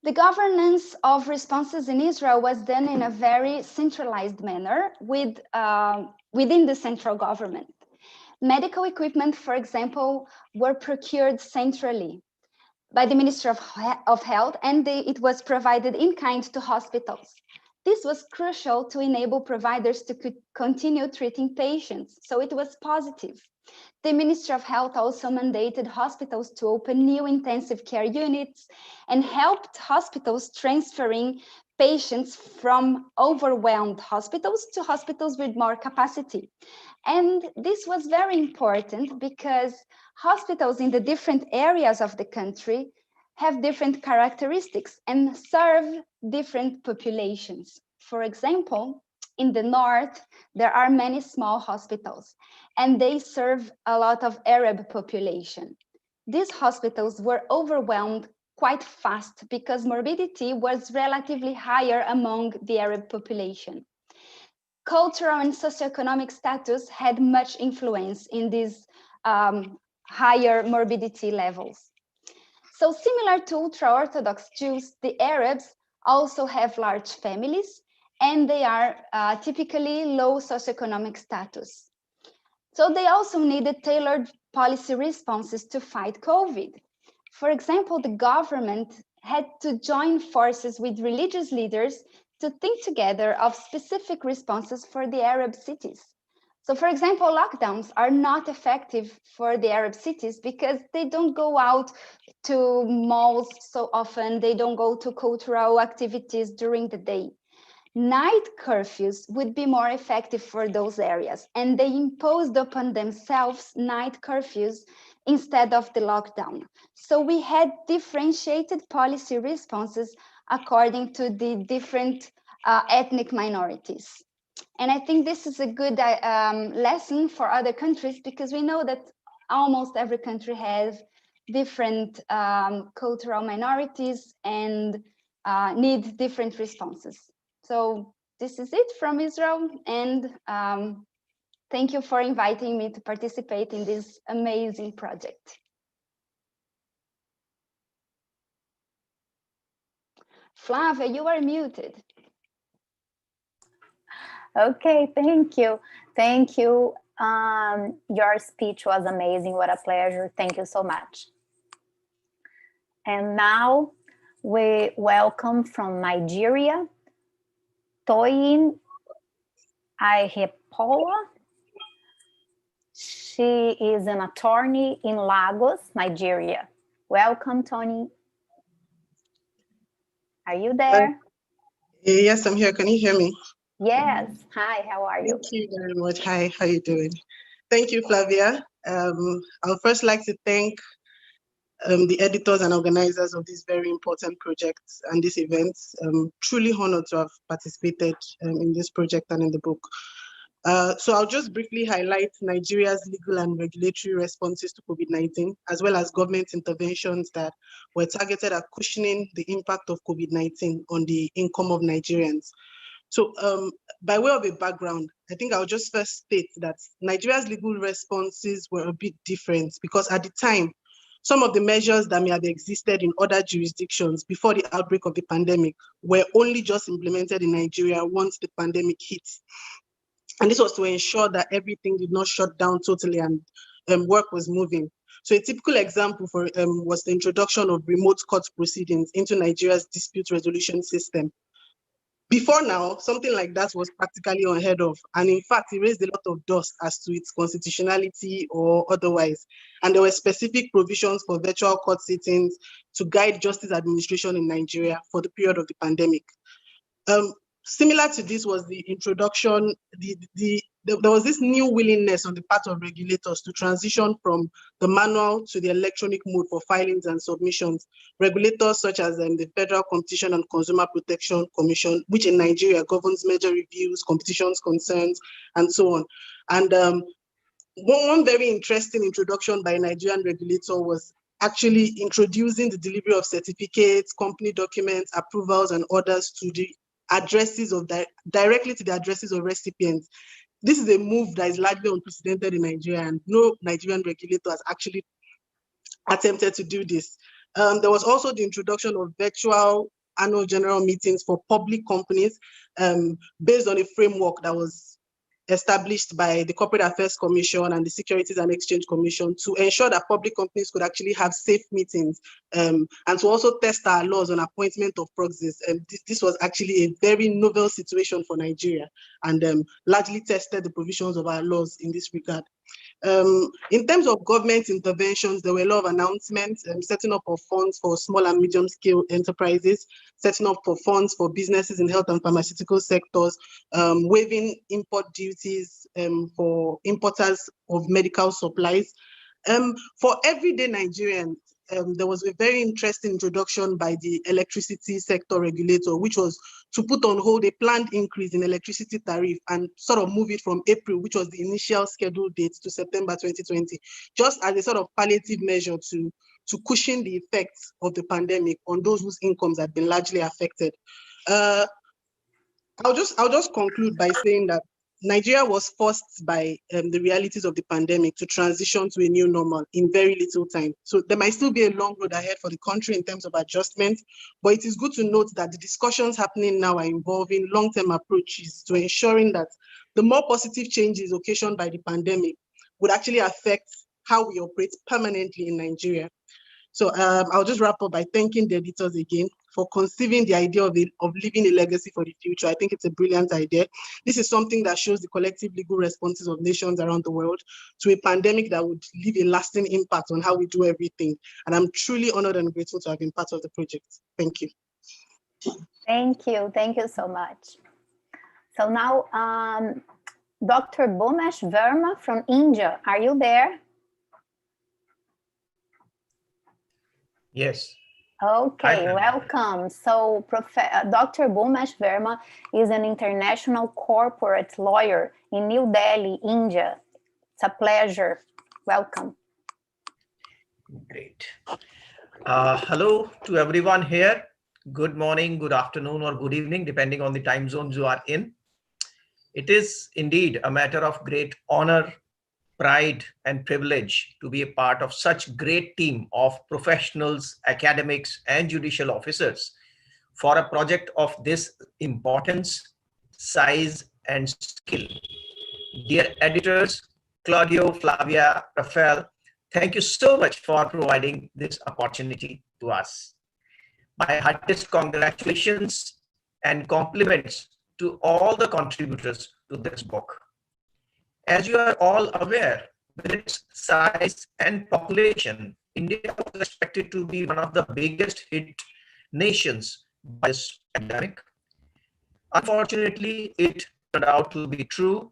the governance of responses in Israel was done in a very centralized manner within the central government. Medical equipment, for example, were procured centrally by the Ministry of Health, and it was provided in kind to hospitals. This was crucial to enable providers to continue treating patients, so it was positive. The Ministry of Health also mandated hospitals to open new intensive care units and helped hospitals transferring patients from overwhelmed hospitals to hospitals with more capacity. And this was very important because hospitals in the different areas of the country have different characteristics and serve different populations. For example, in the north, there are many small hospitals and they serve a lot of Arab population. These hospitals were overwhelmed quite fast because morbidity was relatively higher among the Arab population. Cultural and socioeconomic status had much influence in these higher morbidity levels. So similar to ultra-Orthodox Jews, the Arabs also have large families and they are typically low socioeconomic status. So they also needed tailored policy responses to fight COVID. For example, the government had to join forces with religious leaders to think together of specific responses for the Arab cities. So for example, lockdowns are not effective for the Arab cities because they don't go out to malls so often, they don't go to cultural activities during the day. night curfews would be more effective for those areas, and they imposed upon themselves night curfews instead of the lockdown. So we had differentiated policy responses according to the different ethnic minorities. And I think this is a good lesson for other countries, because we know that almost every country has different cultural minorities and need different responses. So this is it from Israel, and thank you for inviting me to participate in this amazing project. Flavia, you are muted. Okay, thank you. Thank you. Your speech was amazing. What a pleasure. Thank you so much. And now we welcome from Nigeria, Toyin Ahepola. She is an attorney in Lagos, Nigeria. Welcome, Tony. Are you there? Yes, I'm here. Can you hear me? Yes. Hi, how are you? Thank you very much. Hi, how are you doing? Thank you, Flavia. I would first like to thank the editors and organizers of this very important project and this event. Truly honored to have participated in this project and in the book. So I'll just briefly highlight Nigeria's legal and regulatory responses to COVID-19, as well as government interventions that were targeted at cushioning the impact of COVID-19 on the income of Nigerians. So by way of a background, I think I'll just first state that Nigeria's legal responses were a bit different, because at the time, some of the measures that may have existed in other jurisdictions before the outbreak of the pandemic were only just implemented in Nigeria once the pandemic hit. And this was to ensure that everything did not shut down totally and work was moving. So a typical example for was the introduction of remote court proceedings into Nigeria's dispute resolution system. Before now, something like that was practically unheard of. And in fact, it raised a lot of dust as to its constitutionality or otherwise. And there were specific provisions for virtual court sittings to guide justice administration in Nigeria for the period of the pandemic. Similar to this was the introduction, there was this new willingness on the part of regulators to transition from the manual to the electronic mode for filings and submissions. Regulators such as the Federal Competition and Consumer Protection Commission, which in Nigeria governs major reviews, competitions concerns, and so on. And one very interesting introduction by a Nigerian regulator was actually introducing the delivery of certificates, company documents, approvals, and orders to the addresses of directly to the addresses of recipients. This is a move that is largely unprecedented in Nigeria, and no Nigerian regulator has actually attempted to do this. There was also the introduction of virtual annual general meetings for public companies based on a framework that was established by the Corporate Affairs Commission and the Securities and Exchange Commission to ensure that public companies could actually have safe meetings and to also test our laws on appointment of proxies. This was actually a very novel situation for Nigeria and largely tested the provisions of our laws in this regard. In terms of government interventions, there were a lot of announcements, setting up of funds for small and medium scale enterprises, setting up for funds for businesses in health and pharmaceutical sectors, waiving import duties for importers of medical supplies. For everyday Nigerians, there was a very interesting introduction by the electricity sector regulator, which was to put on hold a planned increase in electricity tariff and sort of move it from April, which was the initial scheduled date, to September 2020, just as a sort of palliative measure to cushion the effects of the pandemic on those whose incomes had been largely affected. I'll just conclude by saying that Nigeria was forced by the realities of the pandemic to transition to a new normal in very little time. So there might still be a long road ahead for the country in terms of adjustment, but it is good to note that the discussions happening now are involving long-term approaches to ensuring that the more positive changes occasioned by the pandemic would actually affect how we operate permanently in Nigeria. So I'll just wrap up by thanking the editors again for conceiving the idea of leaving a legacy for the future. I think it's a brilliant idea. This is something that shows the collective legal responses of nations around the world to a pandemic that would leave a lasting impact on how we do everything. And I'm truly honored and grateful to have been part of the project. Thank you. Thank you. Thank you so much. So now, Dr. Bhumesh Verma from India, are you there? Yes. Okay, welcome. So Dr. Bhumesh Verma is an international corporate lawyer in New Delhi, India. It's a pleasure. Welcome. Great. Hello to everyone here. Good morning, good afternoon, or good evening, depending on the time zones you are in. It is indeed a matter of great honor, pride, and privilege to be a part of such great team of professionals, academics, and judicial officers for a project of this importance, size, and skill. Dear editors, Claudio, Flavia, Rafael, thank you so much for providing this opportunity to us. My heartiest congratulations and compliments to all the contributors to this book. As you are all aware, with its size and population, India was expected to be one of the biggest hit nations by this pandemic. Unfortunately, it turned out to be true.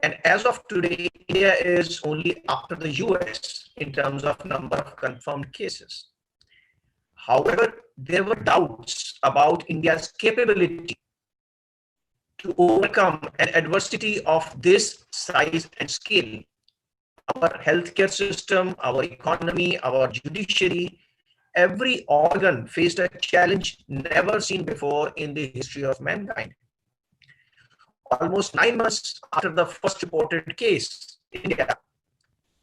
And as of today, India is only after the US in terms of number of confirmed cases. However, there were doubts about India's capability to overcome an adversity of this size and scale. Our healthcare system, our economy, our judiciary, every organ faced a challenge never seen before in the history of mankind. Almost 9 months after the first reported case in India,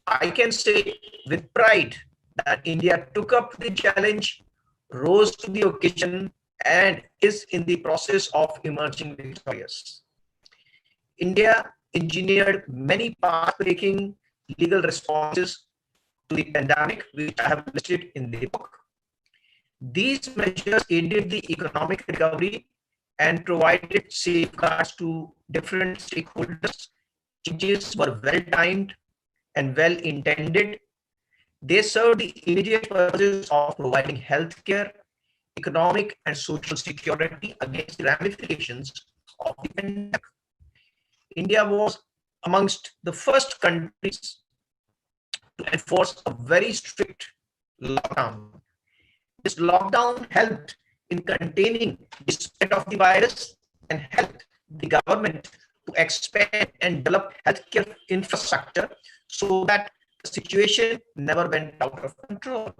I can say with pride that India took up the challenge, rose to the occasion, and is in the process of emerging victorious. India engineered many path-breaking legal responses to the pandemic, which I have listed in the book. These measures aided the economic recovery and provided safeguards to different stakeholders. Changes were well-timed and well-intended. They served the immediate purposes of providing healthcare, economic and social security against the ramifications of the pandemic. India was amongst the first countries to enforce a very strict lockdown. This lockdown helped in containing the spread of the virus and helped the government to expand and develop healthcare infrastructure so that the situation never went out of control.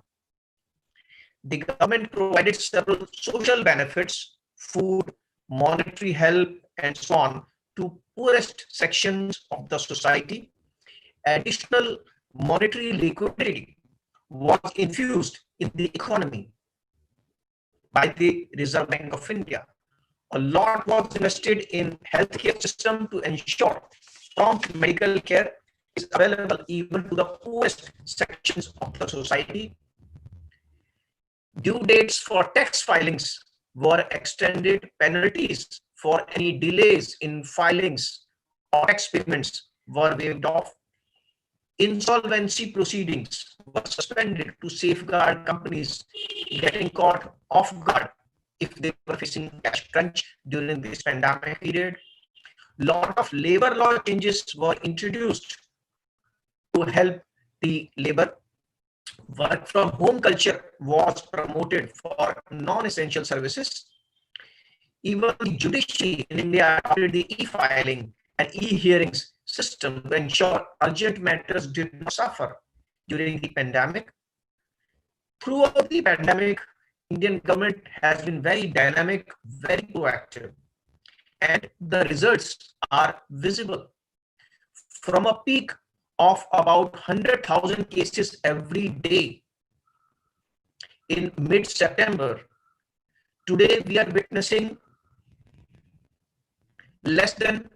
The government provided several social benefits, food, monetary help, and so on to poorest sections of the society. Additional monetary liquidity was infused in the economy by the Reserve Bank of India. A lot was invested in healthcare system to ensure prompt medical care is available even to the poorest sections of the society. Due dates for tax filings were extended. Penalties for any delays in filings or tax payments were waived off. Insolvency proceedings were suspended to safeguard companies getting caught off guard if they were facing cash crunch during this pandemic period. Lot of labor law changes were introduced to help the labor. Work from home culture was promoted for non-essential services. Even the judiciary in India adopted the e-filing and e-hearings system to ensure urgent matters did not suffer during the pandemic. Throughout the pandemic, Indian government has been very dynamic, very proactive, and the results are visible. From a peak of about 100,000 cases every day in mid-September, today we are witnessing less than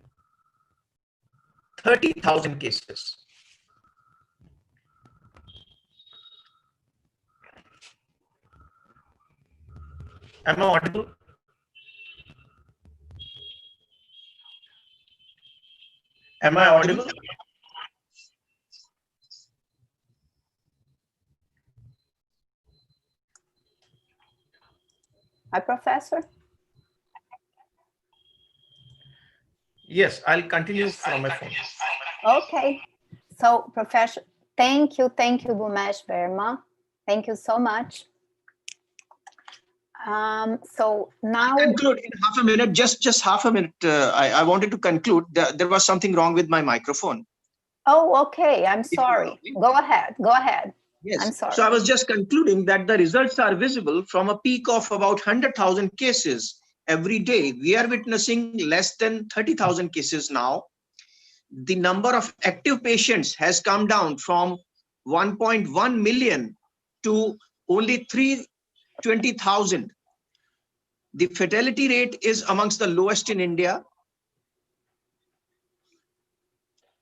30,000 cases. Am I audible? Am I audible? Hi, Professor. Yes, I'll continue from my phone. Okay. So, Professor, thank you, Bhumesh, Verma. Thank you so much. So now... I'll conclude in half a minute, just half a minute. I wanted to conclude. There was something wrong with my microphone. Oh, okay. I'm sorry. Go ahead. Yes. I'm sorry. So I was just concluding that the results are visible from a peak of about 100,000 cases every day. We are witnessing less than 30,000 cases now. The number of active patients has come down from 1.1 million to only 320,000. The fatality rate is amongst the lowest in India.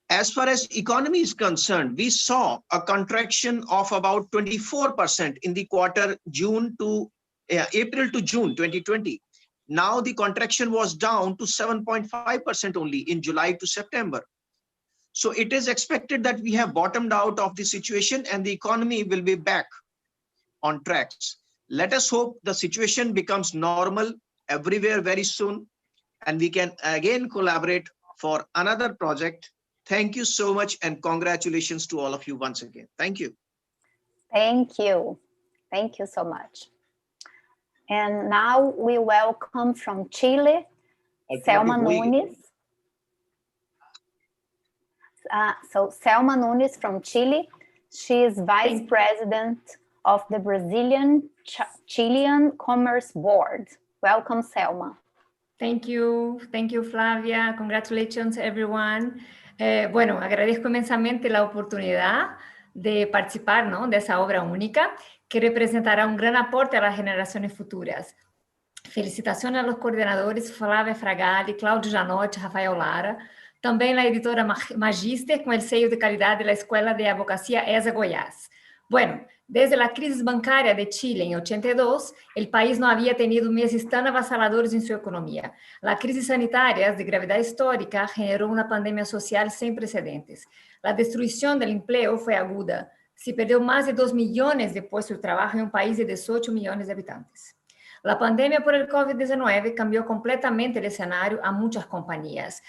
As far as economy is concerned, we saw a contraction of about 24% in the quarter April to June 2020. Now the contraction was down to 7.5% only in July to September. So it is expected that we have bottomed out of the situation and the economy will be back on tracks. Let us hope the situation becomes normal everywhere very soon and we can again collaborate for another project. Thank you so much and congratulations to all of you once again. Thank you. Thank you. Thank you so much. And now we welcome from Chile, Selma Nunes. So Selma Nunes from Chile, she is Vice President of the Brazilian Chilean Commerce Board. Welcome, Selma. Thank you, Flavia. Congratulations, everyone. Bueno, agradezco inmensamente la oportunidad de participar, ¿no?, de esa obra única que representará un gran aporte a las generaciones futuras. Felicitaciones a los coordenadores Flavia Fragali, Cláudio Janotti, Rafael Lara, também la editora Magíster con el sello de calidad de la Escuela de Abogacía ESA Goiás. Bueno, desde la crisis bancaria de Chile en 82, el país no había tenido meses tan avasaladores en su economía. La crisis sanitaria de gravedad histórica generó una pandemia social sin precedentes. La destrucción del empleo fue aguda. Se perdió más de 2 millones de puestos de trabajo en un país de 18 millones de habitantes. La pandemia por el COVID-19 cambió completamente el escenario a muchas compañías,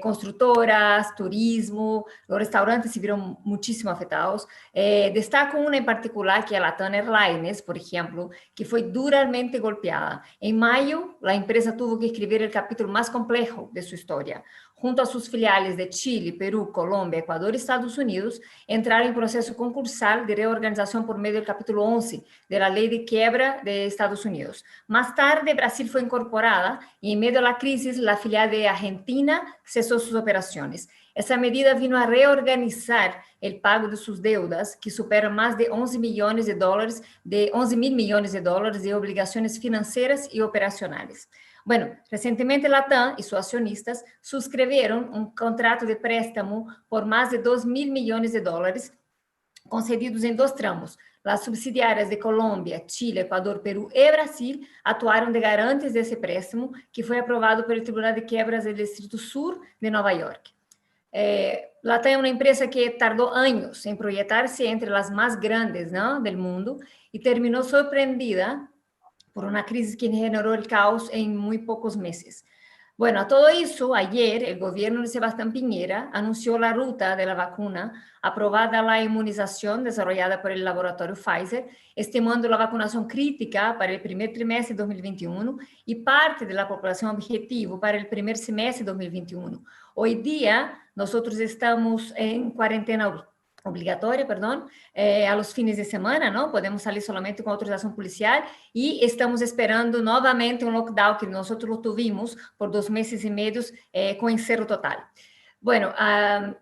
constructoras, turismo, los restaurantes se vieron muchísimo afectados. Destaco una en particular que es Latam Airlines, por ejemplo, que fue duramente golpeada. En mayo, la empresa tuvo que escribir el capítulo más complejo de su historia. Junto a sus filiales de Chile, Perú, Colombia, Ecuador y Estados Unidos, entraron en proceso concursal de reorganización por medio del capítulo 11 de la Ley de Quiebra de Estados Unidos. Más tarde, Brasil fue incorporada y en medio de la crisis, la filial de Argentina cesó sus operaciones. Esa medida vino a reorganizar el pago de sus deudas, que superan más de 11 mil millones de dólares de obligaciones financieras y operacionales. Bueno, recientemente Latam y sus accionistas suscribieron un contrato de préstamo por más de 2 mil millones de dólares concedidos en 2 tramos. Las subsidiarias de Colombia, Chile, Ecuador, Perú y Brasil actuaron de garantes de ese préstamo que fue aprobado por el Tribunal de Quiebras del Distrito Sur de Nueva York. Latam es una empresa que tardó años en proyectarse entre las más grandes, ¿no?, del mundo y terminó sorprendida por una crisis que generó el caos en muy pocos meses. Bueno, a todo eso, ayer el gobierno de Sebastián Piñera anunció la ruta de la vacuna aprobada la inmunización desarrollada por el laboratorio Pfizer, estimando la vacunación crítica para el primer trimestre de 2021 y parte de la población objetivo para el primer semestre de 2021. Hoy día nosotros estamos en cuarentena obligatoria, a los fines de semana, ¿no? Podemos salir solamente con autorización policial y estamos esperando nuevamente un lockdown que nosotros lo tuvimos por 2 meses y medio con encierro total. Bueno,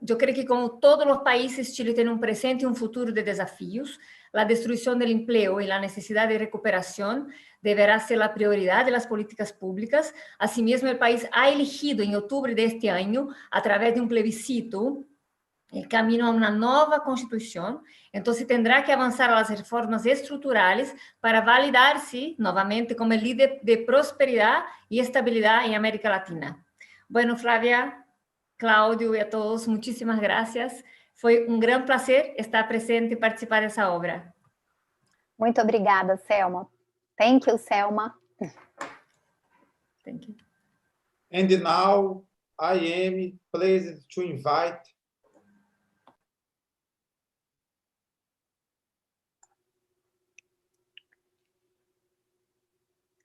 yo creo que como todos los países, Chile tiene un presente y un futuro de desafíos. La destrucción del empleo y la necesidad de recuperación deberá ser la prioridad de las políticas públicas. Asimismo, el país ha elegido en octubre de este año, a través de un plebiscito, el camino a una nueva constitución, entonces tendrá que avanzar a las reformas estructurales para validarse nuevamente como el líder de prosperidad y estabilidad en América Latina. Bueno, Flavia, Claudio y a todos, muchísimas gracias. Fue un gran placer estar presente y participar de esa obra. Muito obrigada, Selma. Thank you, Selma. Thank you. And now, I am pleased to invite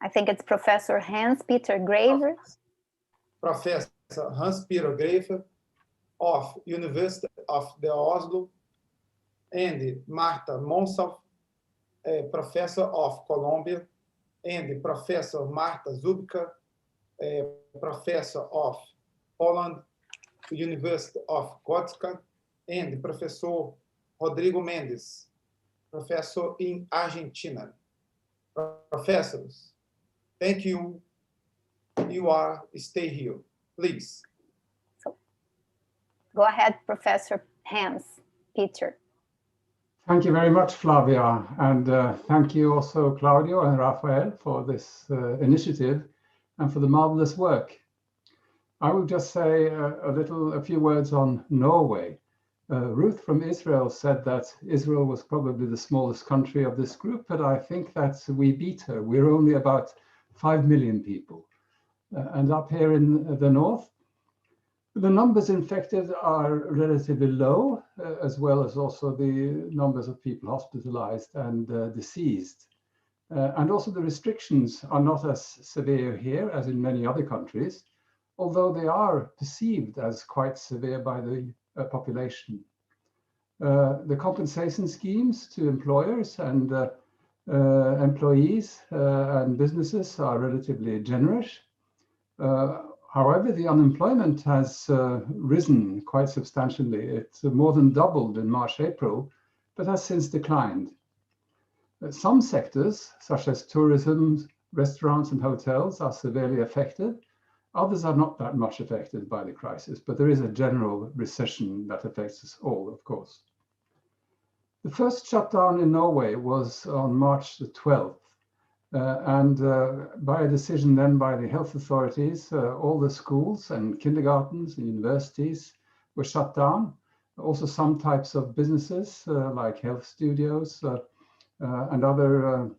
I think it's Professor Hans-Peter Graver. Professor Hans-Peter Graver of University of the Oslo, and Marta Monsalve, Professor of Colombia, and Professor Marta Zubka, Professor of Poland, University of Gotska, and Professor Rodrigo Mendes, Professor in Argentina. Professors, thank you. Stay here, please. So, go ahead, Professor Hans-Peter. Thank you very much, Flavia, and thank you also, Claudio and Rafael, for this initiative and for the marvelous work. I will just say a few words on Norway. Ruth from Israel said that Israel was probably the smallest country of this group, but I think that we beat her. We're only about 5 million people. And up here in the north, the numbers infected are relatively low, as well as also the numbers of people hospitalized and deceased. And also the restrictions are not as severe here as in many other countries, although they are perceived as quite severe by the population. The compensation schemes to employers and employees and businesses are relatively generous. However, the unemployment has risen quite substantially. It's more than doubled in March, April, but has since declined. Some sectors, such as tourism, restaurants and hotels, are severely affected. Others are not that much affected by the crisis, but there is a general recession that affects us all, of course. The first shutdown in Norway was on March the 12th. And by a decision then by the health authorities, all the schools and kindergartens and universities were shut down. Also some types of businesses like health studios and other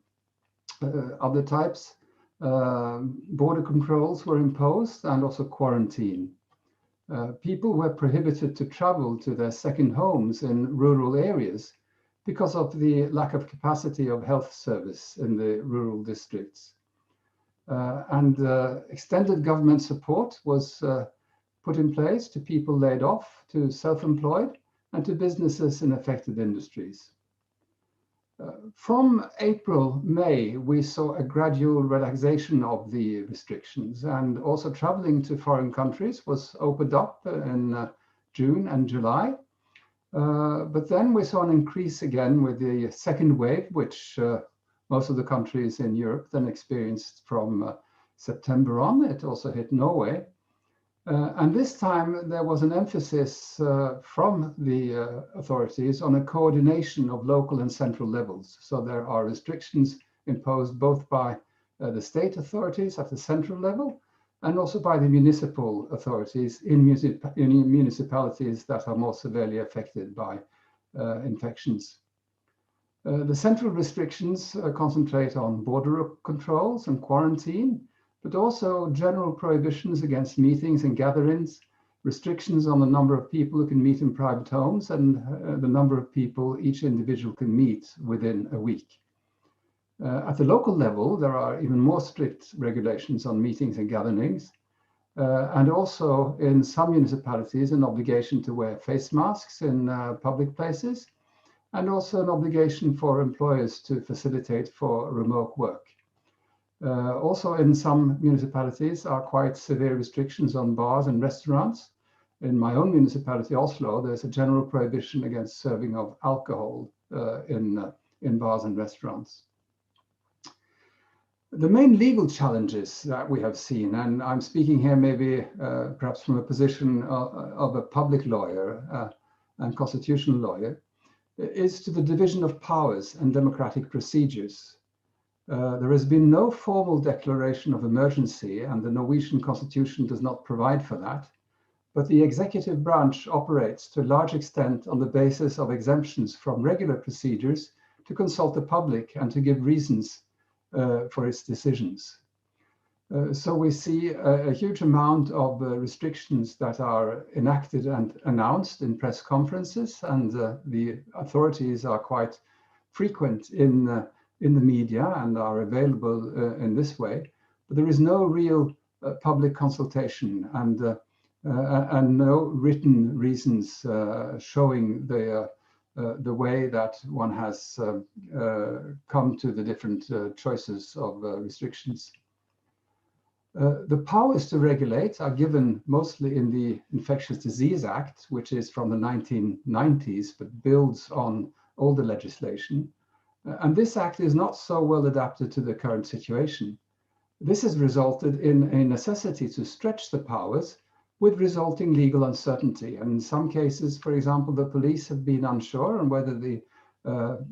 types. Border controls were imposed and also quarantine. People were prohibited to travel to their second homes in rural areas because of the lack of capacity of health service in the rural districts. Extended government support was put in place to people laid off, to self-employed, and to businesses in affected industries. From April, May, we saw a gradual relaxation of the restrictions, and also traveling to foreign countries was opened up in June and July. But then we saw an increase again with the second wave, which most of the countries in Europe then experienced from September on. It also hit Norway. And this time there was an emphasis from the authorities on a coordination of local and central levels. So there are restrictions imposed both by the state authorities at the central level and also by the municipal authorities in municipalities that are more severely affected by infections. The central restrictions concentrate on border controls and quarantine, but also general prohibitions against meetings and gatherings, restrictions on the number of people who can meet in private homes and the number of people each individual can meet within a week. At the local level, there are even more strict regulations on meetings and gatherings, and also in some municipalities, an obligation to wear face masks in public places, and also an obligation for employers to facilitate for remote work. Also in some municipalities are quite severe restrictions on bars and restaurants. In my own municipality, Oslo, there's a general prohibition against serving of alcohol in bars and restaurants. The main legal challenges that we have seen, and I'm speaking here maybe perhaps from a position of a public lawyer and constitutional lawyer, is to the division of powers and democratic procedures. There has been no formal declaration of emergency, and the Norwegian constitution does not provide for that. But the executive branch operates to a large extent on the basis of exemptions from regular procedures to consult the public and to give reasons for its decisions. So we see a huge amount of restrictions that are enacted and announced in press conferences, and the authorities are quite frequent in the media and are available in this way. But there is no real public consultation and no written reasons showing the way that one has come to the different choices of restrictions. The powers to regulate are given mostly in the Infectious Disease Act, which is from the 1990s, but builds on older legislation. And this act is not so well adapted to the current situation. This has resulted in a necessity to stretch the powers with resulting legal uncertainty. And in some cases, for example, the police have been unsure on whether the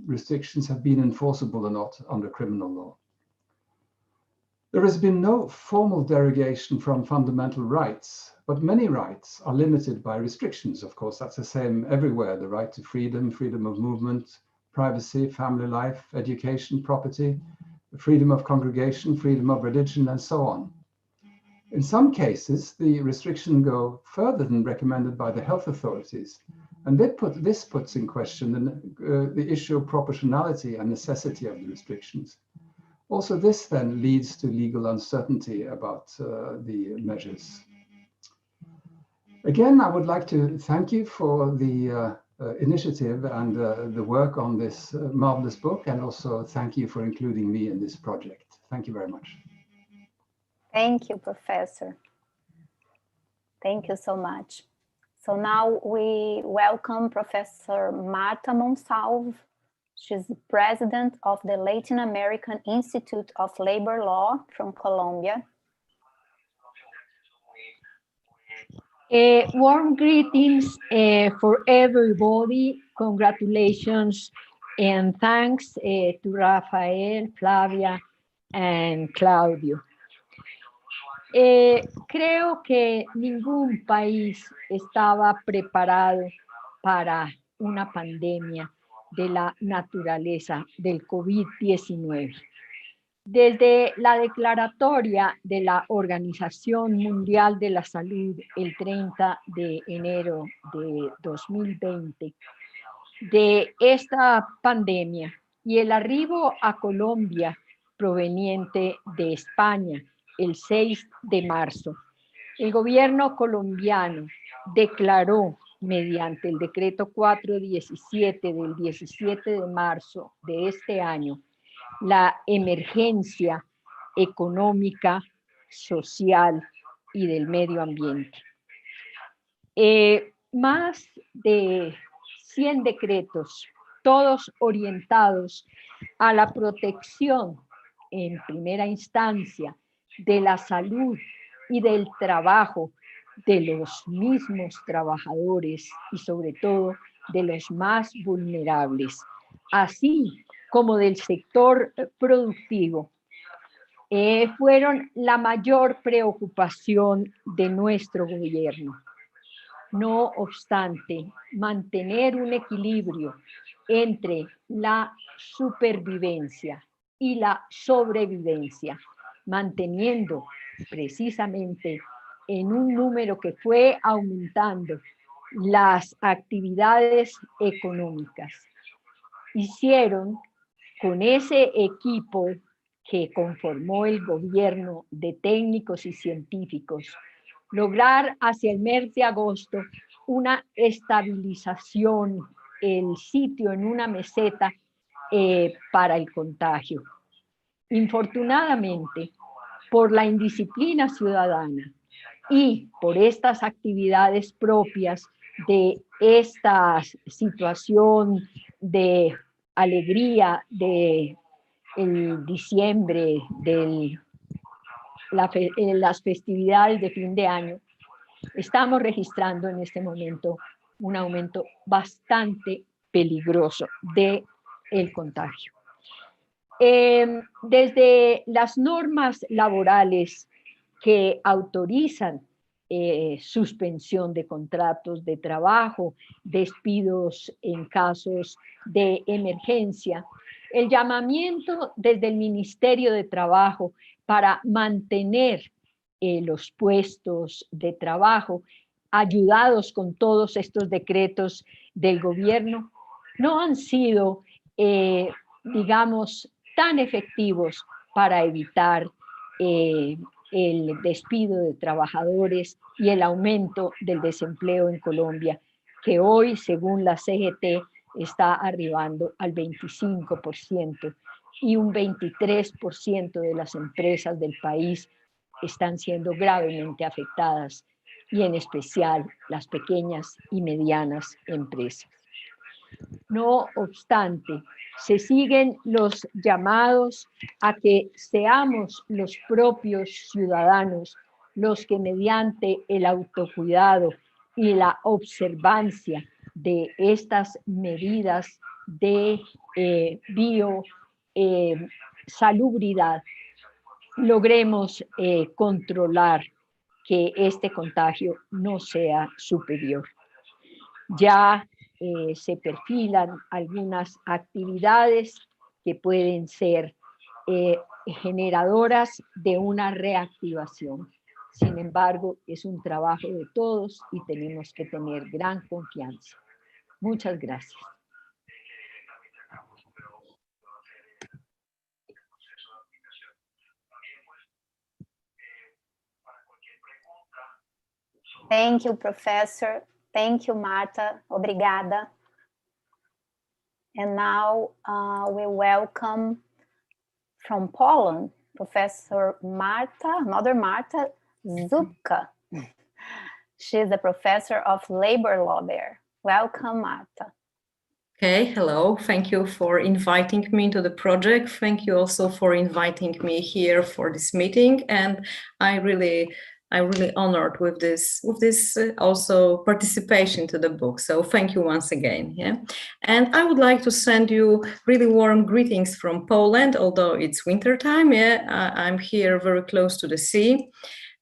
restrictions have been enforceable or not under criminal law. There has been no formal derogation from fundamental rights, but many rights are limited by restrictions. Of course, that's the same everywhere: the right to freedom, freedom of movement, privacy, family life, education, property, freedom of congregation, freedom of religion, and so on. In some cases, the restrictions go further than recommended by the health authorities, and this puts in question the issue of proportionality and necessity of the restrictions. Also, this then leads to legal uncertainty about the measures. Again, I would like to thank you for the initiative and the work on this marvelous book, and also thank you for including me in this project. Thank you very much. Thank you, Professor. Thank you so much. So now we welcome Professor Marta Monsalve. She's the president of the Latin American Institute of Labor Law from Colombia. Warm greetings for everybody. Congratulations and thanks to Rafael, Flavia, and Claudio. Creo que ningún país estaba preparado para una pandemia de la naturaleza del COVID-19. Desde la declaratoria de la Organización Mundial de la Salud el 30 de enero de 2020 de esta pandemia y el arribo a Colombia proveniente de España el 6 de marzo, el gobierno colombiano declaró mediante el decreto 417 del 17 de marzo de este año la emergencia económica, social y del medio ambiente. Más de 100 decretos, todos orientados a la protección en primera instancia de la salud y del trabajo de los mismos trabajadores y sobre todo de los más vulnerables, así como del sector productivo, fueron la mayor preocupación de nuestro gobierno. No obstante, mantener un equilibrio entre la supervivencia y la sobrevivencia, manteniendo precisamente en un número que fue aumentando las actividades económicas. Hicieron con ese equipo que conformó el gobierno de técnicos y científicos, lograr hacia el mes de agosto una estabilización, el sitio en una meseta para el contagio. Infortunadamente, por la indisciplina ciudadana y por estas actividades propias de esta situación de alegría de el diciembre, de las festividades de fin de año, estamos registrando en este momento un aumento bastante peligroso del contagio. Desde las normas laborales que autorizan suspensión de contratos de trabajo, despidos en casos de emergencia, el llamamiento desde el Ministerio de Trabajo para mantener los puestos de trabajo, ayudados con todos estos decretos del gobierno, no han sido, digamos, tan efectivos para evitar el despido de trabajadores y el aumento del desempleo en Colombia, que hoy, según la CGT, está arribando al 25% y un 23% de las empresas del país están siendo gravemente afectadas, y en especial las pequeñas y medianas empresas. No obstante, se siguen los llamados a que seamos los propios ciudadanos los que, mediante el autocuidado y la observancia de estas medidas de salubridad, logremos controlar que este contagio no sea superior. Ya se perfilan algunas actividades que pueden ser generadoras de una reactivación. Sin embargo, es un trabajo de todos y tenemos que tener gran confianza. Muchas gracias. Thank you, Professor. Thank you, Marta. Obrigada. And now we welcome from Poland, Professor Marta, another Marta Zupka. She's a professor of labor law there. Welcome, Marta. Okay, hello. Thank you for inviting me into the project. Thank you also for inviting me here for this meeting. And I'm really honored with this also participation to the book. So thank you once again. Yeah, and I would like to send you really warm greetings from Poland, although it's winter time. Yeah, I'm here very close to the sea,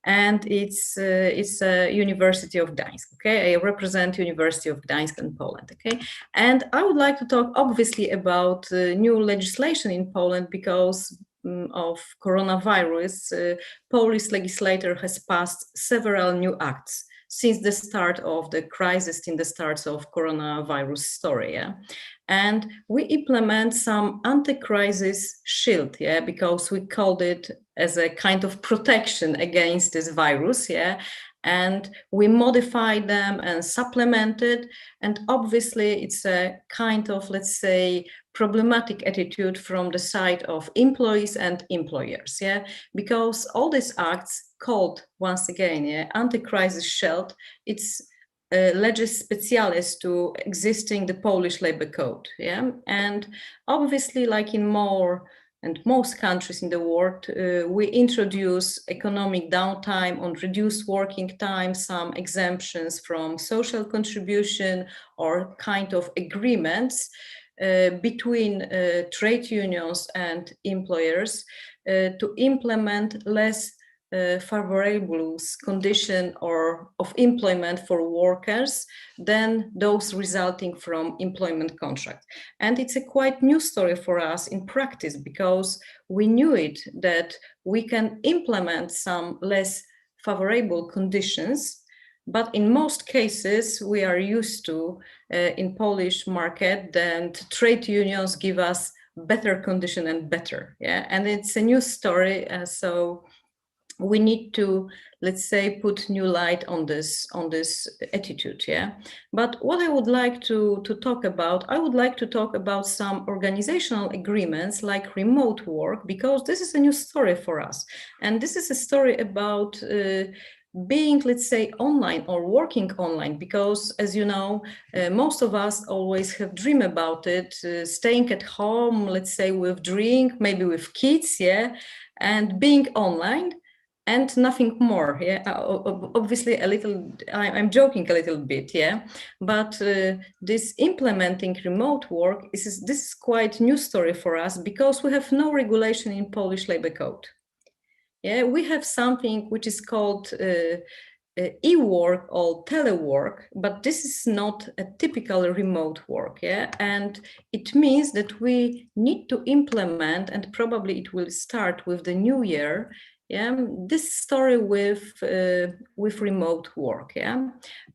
and it's a University of Gdańsk. Okay, I represent University of Gdańsk in Poland. Okay, and I would like to talk obviously about new legislation in Poland because of coronavirus. Polish legislator has passed several new acts since the start of the crisis, in the start of coronavirus story. Yeah? And we implement some anti-crisis shield, yeah, because we called it as a kind of protection against this virus, yeah. And we modified them and supplemented, and obviously it's a kind of, let's say, problematic attitude from the side of employees and employers, yeah, because all these acts called, once again, yeah, anti-crisis shield, it's legis specialis to existing the Polish labor code, yeah, and obviously, like in more and most countries in the world, we introduce economic downtime on reduced working time, some exemptions from social contribution or kind of agreements between trade unions and employers to implement less favorable condition or of employment for workers than those resulting from employment contract. And it's a quite new story for us in practice because we knew it that we can implement some less favorable conditions, but in most cases we are used to in Polish market that trade unions give us better condition and better, yeah, and it's a new story, so we need to, let's say, put new light on this attitude, yeah. But what I would like to talk about, I would like to talk about some organizational agreements like remote work, because this is a new story for us. And this is a story about being, let's say, online or working online, because as you know, most of us always have dream about it, staying at home, let's say with drink, maybe with kids, yeah, and being online. And nothing more, yeah. Obviously, I'm joking a little bit, yeah. But this implementing remote work this is quite new story for us because we have no regulation in Polish labor code. Yeah, we have something which is called e-work or telework, but this is not a typical remote work, yeah? And it means that we need to implement, and probably it will start with the new year, yeah, this story with remote work, yeah?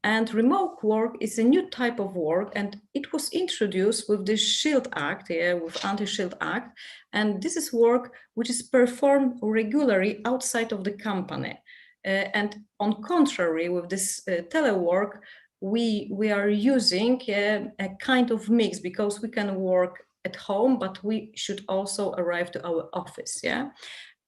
And remote work is a new type of work, and it was introduced with the Shield Act, yeah, with Anti-Shield Act, and this is work which is performed regularly outside of the company. And on contrary, with this telework, we are using a kind of mix, because we can work at home, but we should also arrive to our office, yeah?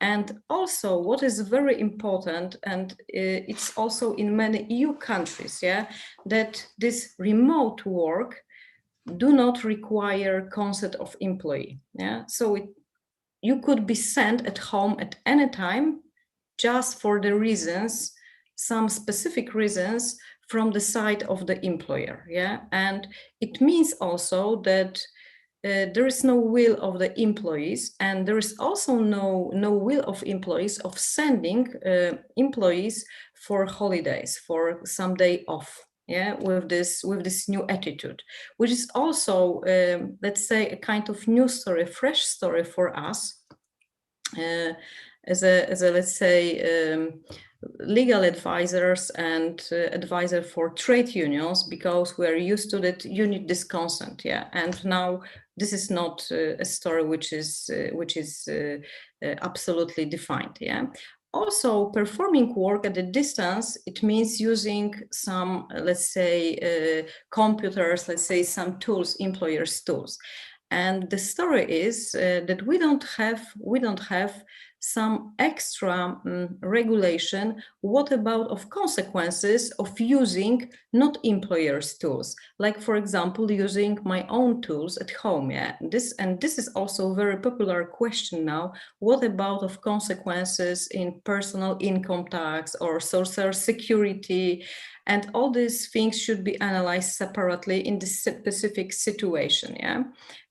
And also what is very important, and it's also in many EU countries, yeah, that this remote work do not require consent of employee, yeah? So you could be sent at home at any time, just for the reasons, some specific reasons from the side of the employer, yeah? And it means also that there is no will of the employees, and there is also no will of employees of sending employees for holidays, for some day off, yeah, with this new attitude, which is also, let's say, a kind of new story, fresh story for us, as a let's say, legal advisors and advisor for trade unions, because we are used to that you need this consent, yeah. And now this is not a story which is absolutely defined, yeah. Also, performing work at a distance, it means using some, let's say, computers, let's say some tools, employers' tools. And the story is that we don't have some extra regulation. What about of consequences of using not employers' tools? Like, for example, using my own tools at home, yeah? This is also a very popular question now. What about of consequences in personal income tax or social security? And all these things should be analyzed separately in this specific situation, yeah?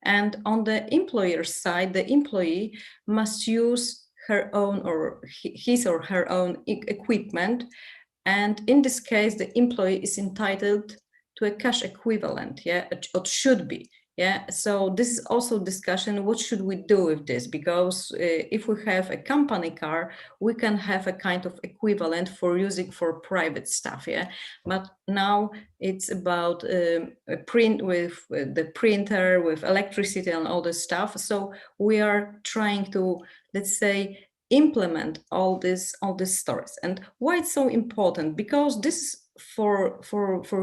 And on the employer side, the employee must use her own or his or her own equipment. And in this case, the employee is entitled to a cash equivalent, yeah, it should be. Yeah, so this is also discussion, what should we do with this? Because if we have a company car, we can have a kind of equivalent for using for private stuff, yeah? But now it's about print with the printer, with electricity and all this stuff. So we are trying to, let's say, implement all these stories. And why it's so important? Because this, for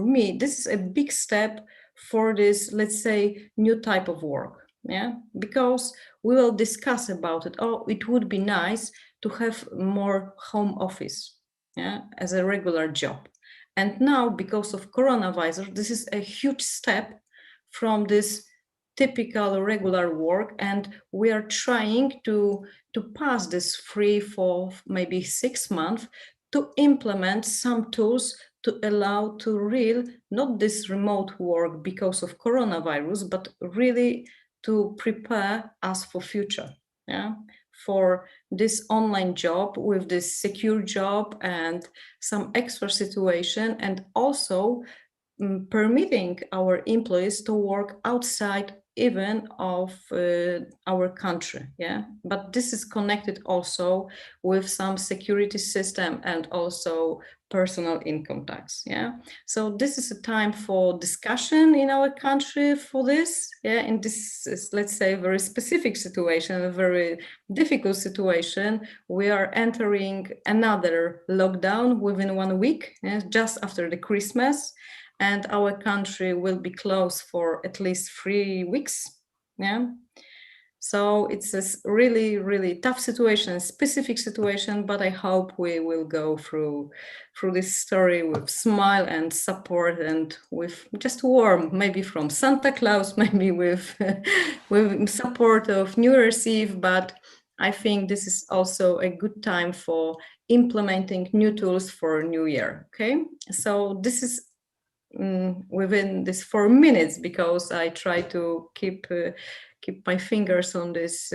me, this is a big step for this, let's say, new type of work, yeah? Because we will discuss about it. Oh, it would be nice to have more home office, yeah, as a regular job. And now, because of coronavirus, this is a huge step from this typical regular work, and we are trying to pass this 3, 4, maybe 6 months to implement some tools to allow to real, not this remote work because of coronavirus, but really to prepare us for future, yeah, for this online job with this secure job and some extra situation, and also permitting our employees to work outside even of our country, yeah. But this is connected also with some security system and also personal income tax, yeah. So this is a time for discussion in our country for this, yeah. In this, let's say, very specific situation, a very difficult situation, we are entering another lockdown within 1 week, yeah, just after the Christmas. And our country will be closed for at least 3 weeks, yeah? So it's a really, really tough situation, specific situation, but I hope we will go through this story with smile and support and with just warm, maybe from Santa Claus, maybe with support of New Year's Eve, but I think this is also a good time for implementing new tools for New Year, okay? So this is within this 4 minutes, because I try to keep my fingers on this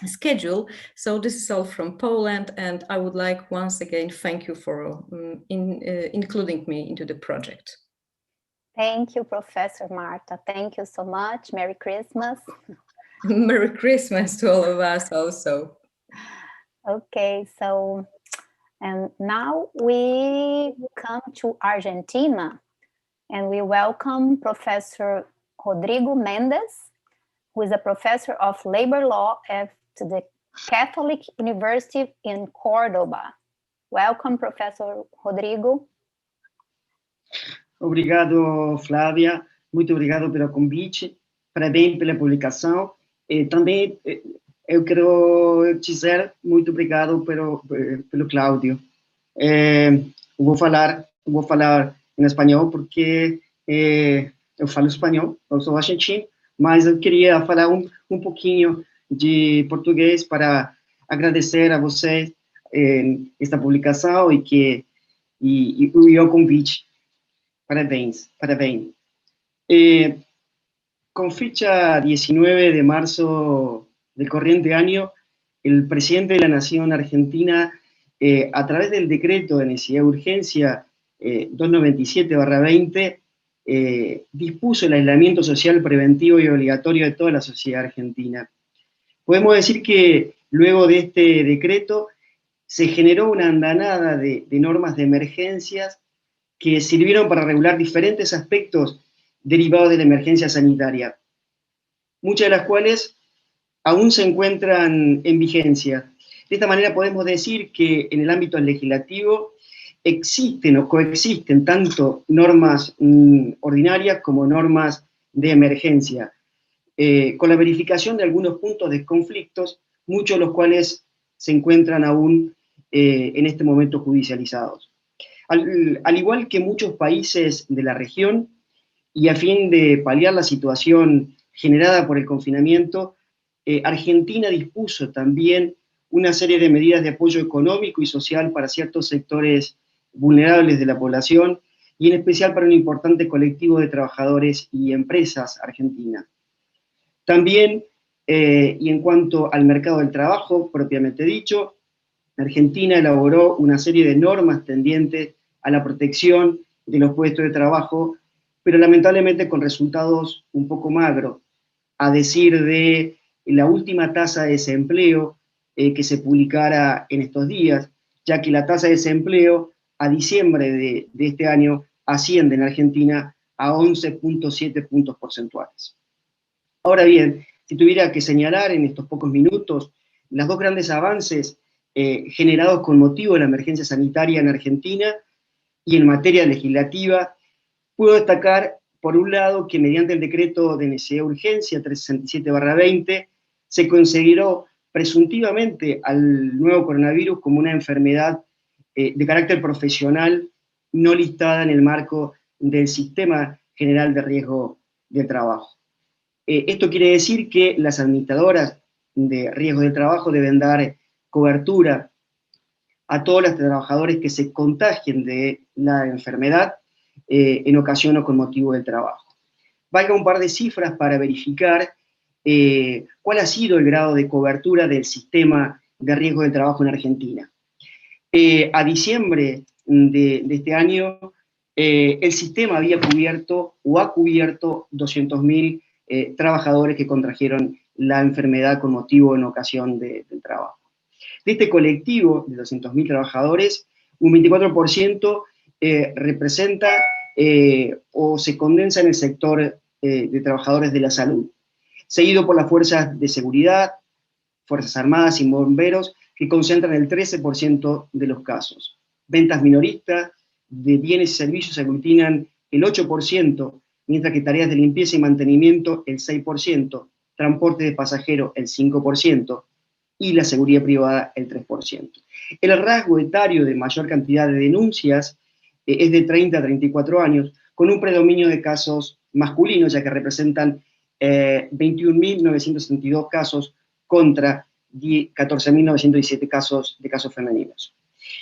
schedule. So this is all from Poland, and I would like once again thank you for including me into the project. Thank you, Professor Marta. Thank you so much. Merry Christmas. Merry Christmas to all of us also. Okay, so and now we come to Argentina, and we welcome Professor Rodrigo Mendes, who is a professor of labor law at the Catholic University in Córdoba. Welcome, Professor Rodrigo. Obrigado, Flávia. Muito obrigado pelo convite. Parabéns pela publicação. Também eu quero dizer muito obrigado pelo Cláudio. Vou falar em espanhol porque eu falo espanhol, eu sou argentino, mas eu queria falar um pouquinho de português para agradecer a vocês esta publicação e o convite. Parabéns. Con fecha 19 de marzo del corriente año, el presidente de la Nación Argentina, a través del decreto de necesidad de urgencia 297/20, dispuso el aislamiento social preventivo y obligatorio de toda la sociedad argentina. Podemos decir que luego de este decreto se generó una andanada de normas de emergencias que sirvieron para regular diferentes aspectos derivados de la emergencia sanitaria, muchas de las cuales aún se encuentran en vigencia. De esta manera podemos decir que en el ámbito legislativo existen o coexisten tanto normas ordinarias como normas de emergencia, con la verificación de algunos puntos de conflictos, muchos de los cuales se encuentran aún en este momento judicializados. Al igual que muchos países de la región, y a fin de paliar la situación generada por el confinamiento, Argentina dispuso también una serie de medidas de apoyo económico y social para ciertos sectores vulnerables de la población, y en especial para un importante colectivo de trabajadores y empresas argentinas. También, y en cuanto al mercado del trabajo, propiamente dicho, Argentina elaboró una serie de normas tendientes a la protección de los puestos de trabajo, pero lamentablemente con resultados un poco magros, a decir de la última tasa de desempleo que se publicara en estos días, ya que la tasa de desempleo a diciembre de este año asciende en Argentina a 11.7 puntos porcentuales. Ahora bien, si tuviera que señalar en estos pocos minutos los dos grandes avances generados con motivo de la emergencia sanitaria en Argentina y en materia legislativa, puedo destacar, por un lado, que mediante el decreto de necesidad de urgencia 367/20 se consideró presuntivamente al nuevo coronavirus como una enfermedad de carácter profesional no listada en el marco del Sistema General de Riesgo de Trabajo. Esto quiere decir que las administradoras de riesgo de trabajo deben dar cobertura a todos los trabajadores que se contagien de la enfermedad en ocasión o con motivo del trabajo. Valga un par de cifras para verificar cuál ha sido el grado de cobertura del sistema de riesgo del trabajo en Argentina. A diciembre de este año, el sistema había cubierto o ha cubierto 200.000 trabajadores que contrajeron la enfermedad con motivo en ocasión del trabajo. De este colectivo de 200.000 trabajadores, un 24% representa o se condensa en el sector de trabajadores de la salud, seguido por las fuerzas de seguridad, fuerzas armadas y bomberos, que concentran el 13% de los casos. Ventas minoristas de bienes y servicios aglutinan el 8%, mientras que tareas de limpieza y mantenimiento el 6%, transporte de pasajeros el 5%, y la seguridad privada el 3%. El rasgo etario de mayor cantidad de denuncias es de 30 a 34 años, con un predominio de casos masculinos, ya que representan 21.972 casos contra 14.917 casos de casos femeninos.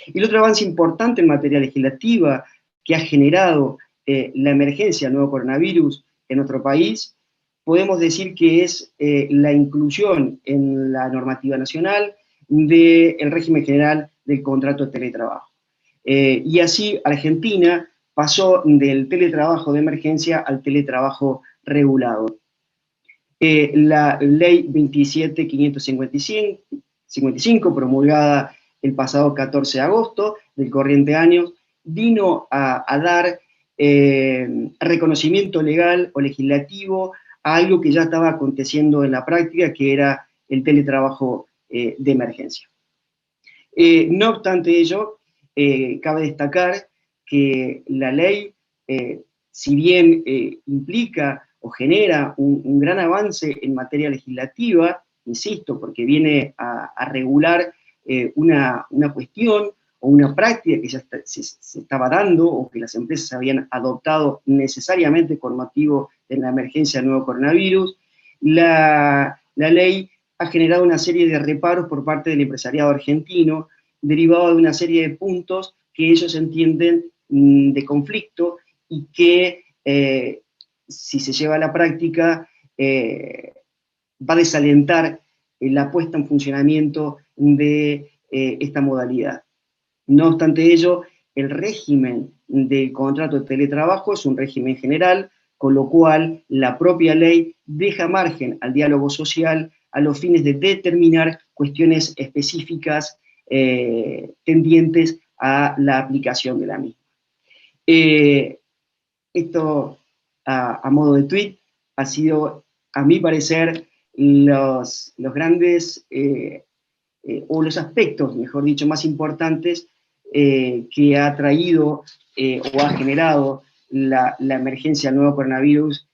Y el otro avance importante en materia legislativa que ha generado la emergencia del nuevo coronavirus en nuestro país podemos decir que es la inclusión en la normativa nacional del régimen general del contrato de teletrabajo. Y así Argentina pasó del teletrabajo de emergencia al teletrabajo regulado. La ley 27.555, promulgada el pasado 14 de agosto del corriente año, vino a dar reconocimiento legal o legislativo a algo que ya estaba aconteciendo en la práctica, que era el teletrabajo de emergencia. No obstante ello, cabe destacar que la ley, si bien implica o genera un gran avance en materia legislativa, insisto, porque viene a regular una cuestión o una práctica que ya se estaba dando o que las empresas habían adoptado necesariamente por motivo de la emergencia del nuevo coronavirus, la ley ha generado una serie de reparos por parte del empresariado argentino, derivado de una serie de puntos que ellos entienden de conflicto y que, si se lleva a la práctica, va a desalentar la puesta en funcionamiento de esta modalidad. No obstante ello, el régimen del contrato de teletrabajo es un régimen general, con lo cual la propia ley deja margen al diálogo social a los fines de determinar cuestiones específicas tendientes a la aplicación de la misma. Esto, a modo de tweet, ha sido, a mi parecer, los grandes, o los aspectos, mejor dicho, más importantes que ha traído o ha generado la emergencia del nuevo coronavirus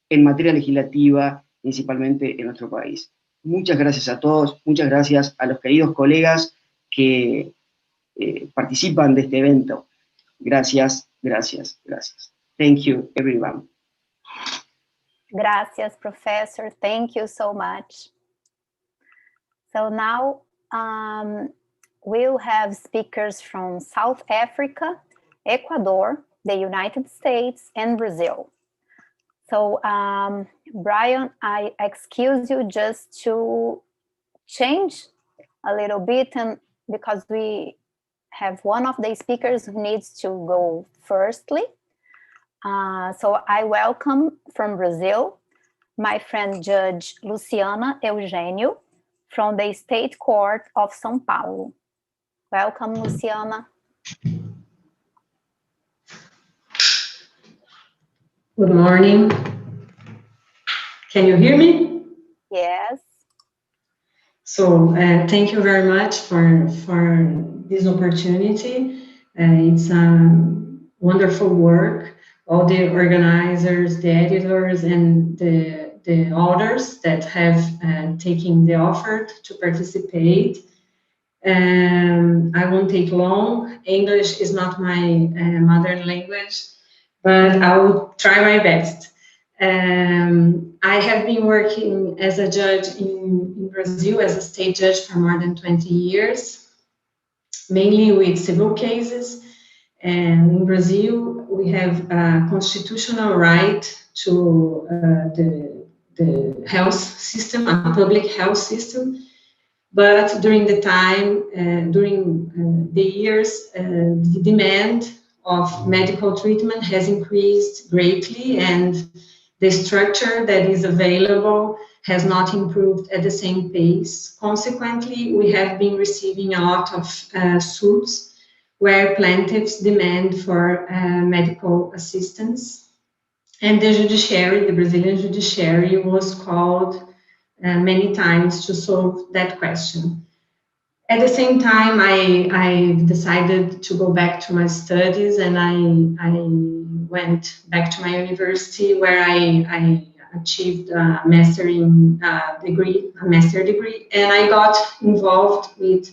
en materia legislativa, principalmente en nuestro país. Muchas gracias a todos, muchas gracias a los queridos colegas que participan de este evento. Gracias, gracias, gracias. Thank you, everyone. Gracias, Professor. Thank you so much. So now we'll have speakers from South Africa, Ecuador, the United States, and Brazil. So, Brian, I excuse you just to change a little bit, and because we have one of the speakers who needs to go firstly. So I welcome from Brazil, my friend Judge Luciana Eugenio from the State Court of São Paulo. Welcome, Luciana. Good morning. Can you hear me? Yes. So thank you very much for this opportunity. It's wonderful work. All the organizers, the editors, and the authors that have taken the offer to participate. I won't take long. English is not my mother language, but I will try my best. I have been working as a judge in Brazil, as a state judge for more than 20 years, mainly with civil cases. And in Brazil, we have a constitutional right to the health system, a public health system. But during the time, during the years, the demand of medical treatment has increased greatly, and the structure that is available has not improved at the same pace. Consequently, we have been receiving a lot of suits where plaintiffs demand for medical assistance. And the judiciary, the Brazilian judiciary, was called many times to solve that question. At the same time, I decided to go back to my studies, and I went back to my university where I achieved a master degree, and I got involved with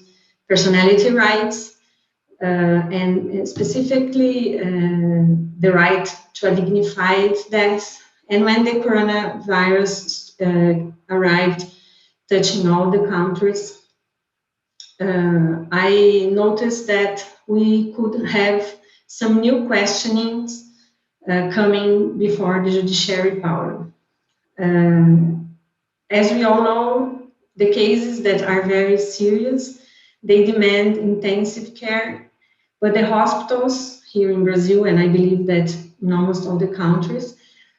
personality rights, and specifically the right to a dignified death. And when the coronavirus arrived, touching all the countries, I noticed that we could have some new questionings coming before the judiciary power. As we all know, the cases that are very serious, they demand intensive care, but the hospitals here in Brazil, and I believe that in almost all the countries,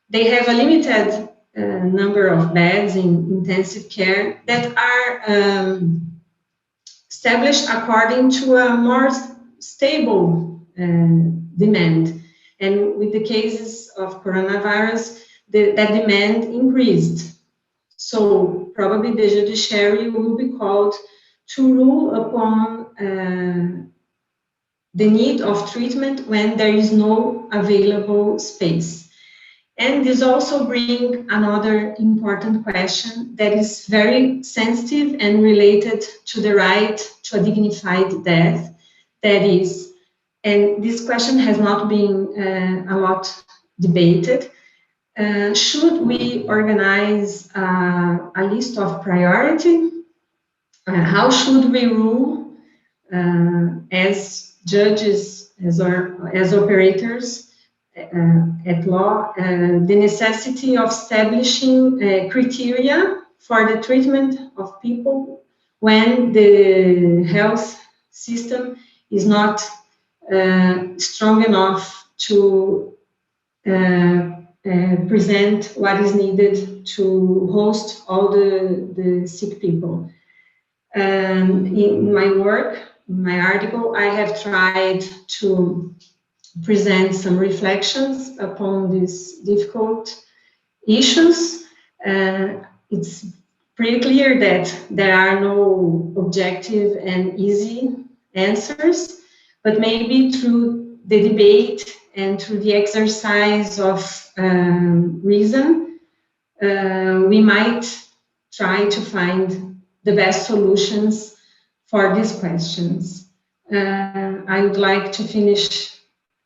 they have a limited number of beds in intensive care that are established according to a more stable demand. And with the cases of coronavirus, that demand increased. So probably the judiciary will be called to rule upon the need of treatment when there is no available space. And this also brings another important question that is very sensitive and related to the right to a dignified death. That is, and this question has not been a lot debated, should we organize a list of priority? How should we rule as judges, as operators at law, the necessity of establishing criteria for the treatment of people when the health system is not strong enough to present what is needed to host all the sick people. In my work, in my article, I have tried to present some reflections upon these difficult issues. It's pretty clear that there are no objective and easy answers, but maybe through the debate and through the exercise of reason, we might try to find the best solutions for these questions. I would like to finish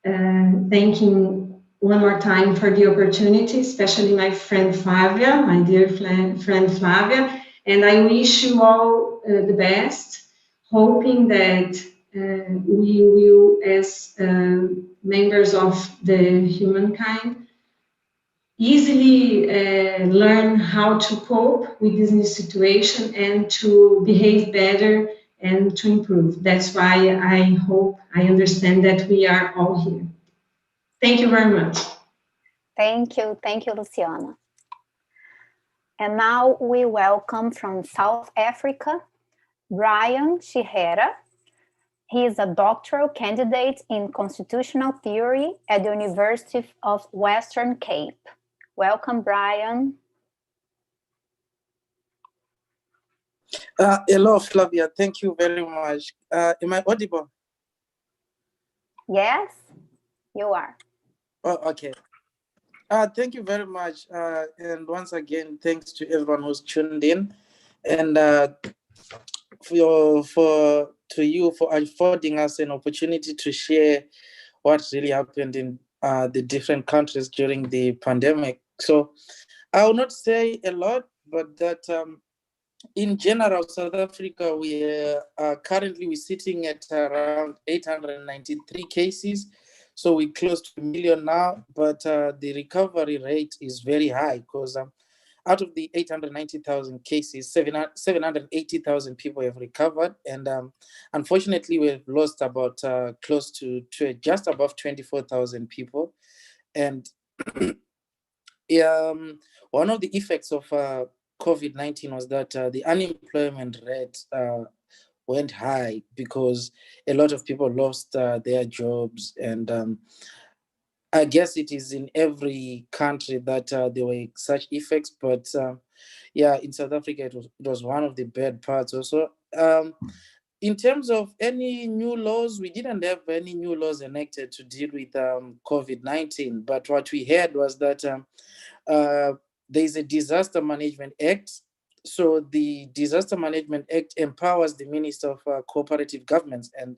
thanking one more time for the opportunity, especially my friend Flavia, my dear friend Flavia, and I wish you all the best, hoping that we will, as members of the humankind, easily learn how to cope with this new situation and to behave better and to improve. That's why I hope, I understand that we are all here. Thank you very much. Thank you, Luciana. And now we welcome from South Africa, Brian Chihera. He is a doctoral candidate in constitutional theory at the University of Western Cape. Welcome, Brian. Hello, Flavia. Thank you very much. Am I audible? Yes, you are. Oh, okay. Thank you very much. And once again, thanks to everyone who's tuned in. And to you for affording us an opportunity to share what really happened in the different countries during the pandemic. So I will not say a lot, but that in general, South Africa, we are currently sitting at around 893 cases. So we're close to 1 million now, but the recovery rate is very high because out of the 890,000 cases, 780,000 people have recovered. And unfortunately, we've lost about close to just above 24,000 people. And one of the effects of COVID-19 was that the unemployment rate went high because a lot of people lost their jobs. And I guess it is in every country that there were such effects. But yeah, in South Africa, it was one of the bad parts also. In terms of any new laws, we didn't have any new laws enacted to deal with COVID-19. But what we heard was that there's a Disaster Management Act. So the Disaster Management Act empowers the Minister of Cooperative Governance and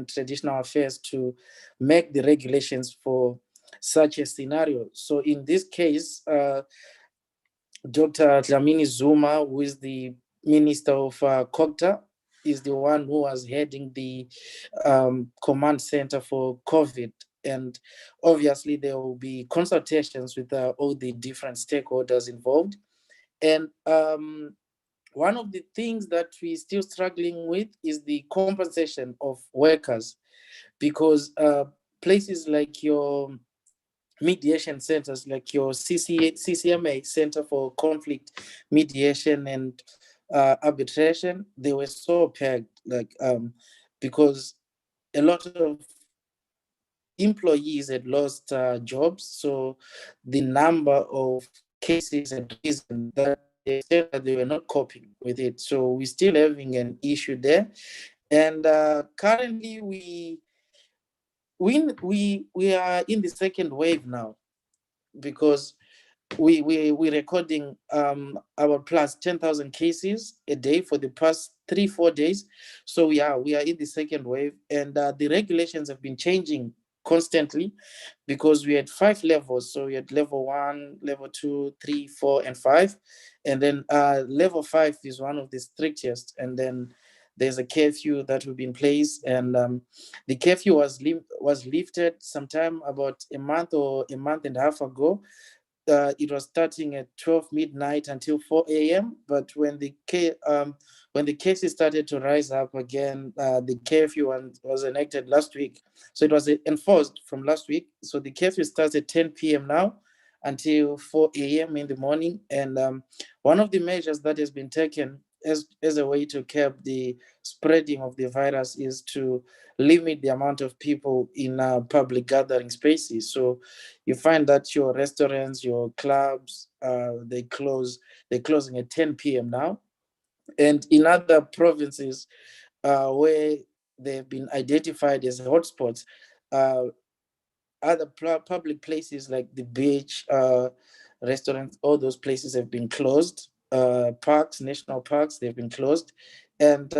Traditional Affairs to make the regulations for such a scenario. So in this case, Dr. Dlamini Zuma, who is the Minister of COGTA, is the one who was heading the command center for COVID. And obviously there will be consultations with all the different stakeholders involved. And one of the things that we're still struggling with is the compensation of workers, because places like your mediation centers, like your CCMA, Center for Conflict Mediation and Arbitration, they were so pegged, like because a lot of employees had lost jobs, so the number of cases had risen that they said that they were not coping with it. So we're still having an issue there, and currently we are in the second wave now, because we're recording our plus 10,000 cases a day for the past 3-4 days. So we are in the second wave, and the regulations have been changing constantly, because we had 5 levels. So we had level 1, level 2, 3, 4, and 5, and then level 5 is one of the strictest. And then there's a curfew that will be in place, and the curfew was lifted sometime about a month or a month and a half ago. It was starting at 12 midnight until 4 a.m. But when the cases started to rise up again, the curfew was enacted last week. So it was enforced from last week. So the curfew starts at 10 p.m. now until 4 a.m. in the morning. And one of the measures that has been taken as a way to curb the spreading of the virus is to limit the amount of people in public gathering spaces. So you find that your restaurants, your clubs, they're closing at 10 p.m. now. And in other provinces where they've been identified as hotspots, other public places like the beach, restaurants, all those places have been closed. Parks, national parks, they've been closed. And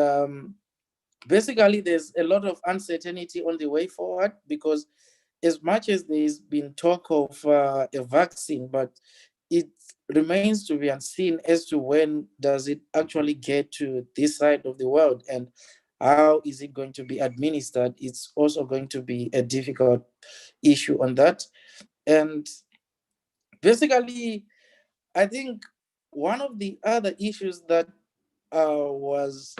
basically there's a lot of uncertainty on the way forward, because as much as there's been talk of a vaccine, but it remains to be unseen as to when does it actually get to this side of the world, and how is it going to be administered. It's also going to be a difficult issue on that. And basically, I think one of the other issues that was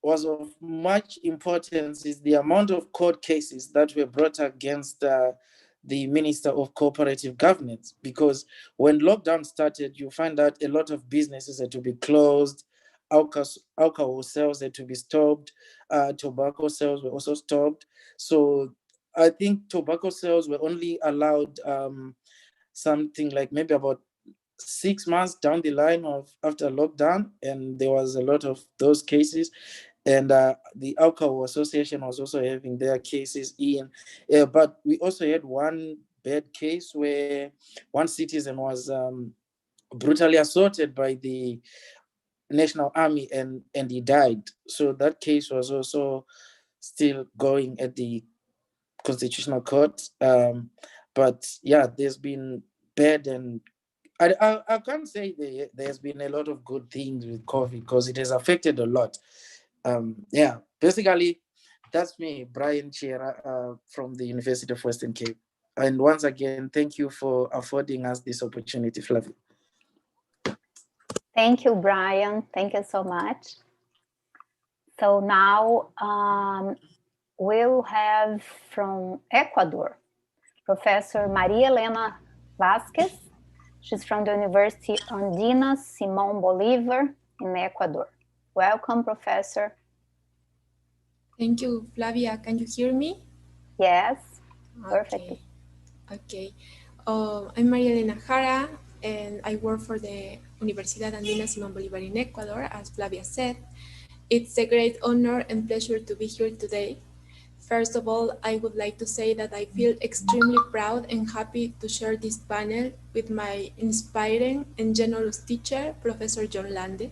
of much importance is the amount of court cases that were brought against the Minister of Cooperative Governance, because when lockdown started, you find that a lot of businesses had to be closed, alcohol sales had to be stopped, tobacco sales were also stopped. So I think tobacco sales were only allowed something like maybe about 6 months down the line after lockdown, and there was a lot of those cases. And the Alcohol Association was also having their cases in. But we also had one bad case where one citizen was brutally assaulted by the National Army and he died. So that case was also still going at the Constitutional Court. But yeah, there's been bad, and I can't say there's been a lot of good things with COVID, because it has affected a lot. Yeah, basically, that's me, Brian Chihera, from the University of Western Cape. And once again, thank you for affording us this opportunity, Flavia. Thank you, Brian. Thank you so much. So now we'll have from Ecuador, Professor Maria Helena Vasquez. She's from the University Andina Simón Bolívar in Ecuador. Welcome, Professor. Thank you, Flavia. Can you hear me? Yes, perfectly. Okay. I'm Maria Elena Jara, and I work for the Universidad Andina Simón Bolívar in Ecuador, as Flavia said. It's a great honor and pleasure to be here today. First of all, I would like to say that I feel extremely proud and happy to share this panel with my inspiring and generous teacher, Professor John Lande,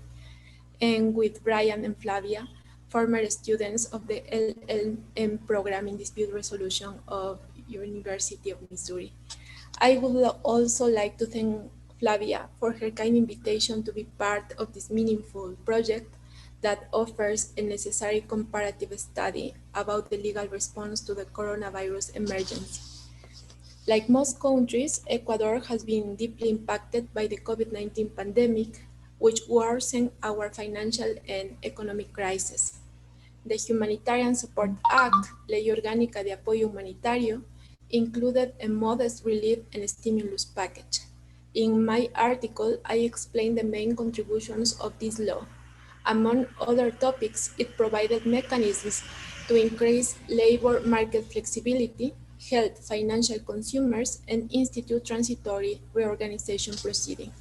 and with Brian and Flavia, former students of the LLM program in dispute resolution of University of Missouri. I would also like to thank Flavia for her kind invitation to be part of this meaningful project that offers a necessary comparative study about the legal response to the coronavirus emergency. Like most countries, Ecuador has been deeply impacted by the COVID-19 pandemic, which worsened our financial and economic crisis. The Humanitarian Support Act, Ley Orgánica de Apoyo Humanitario, included a modest relief and stimulus package. In my article, I explained the main contributions of this law. Among other topics, it provided mechanisms to increase labor market flexibility, help financial consumers, and institute transitory reorganization proceedings.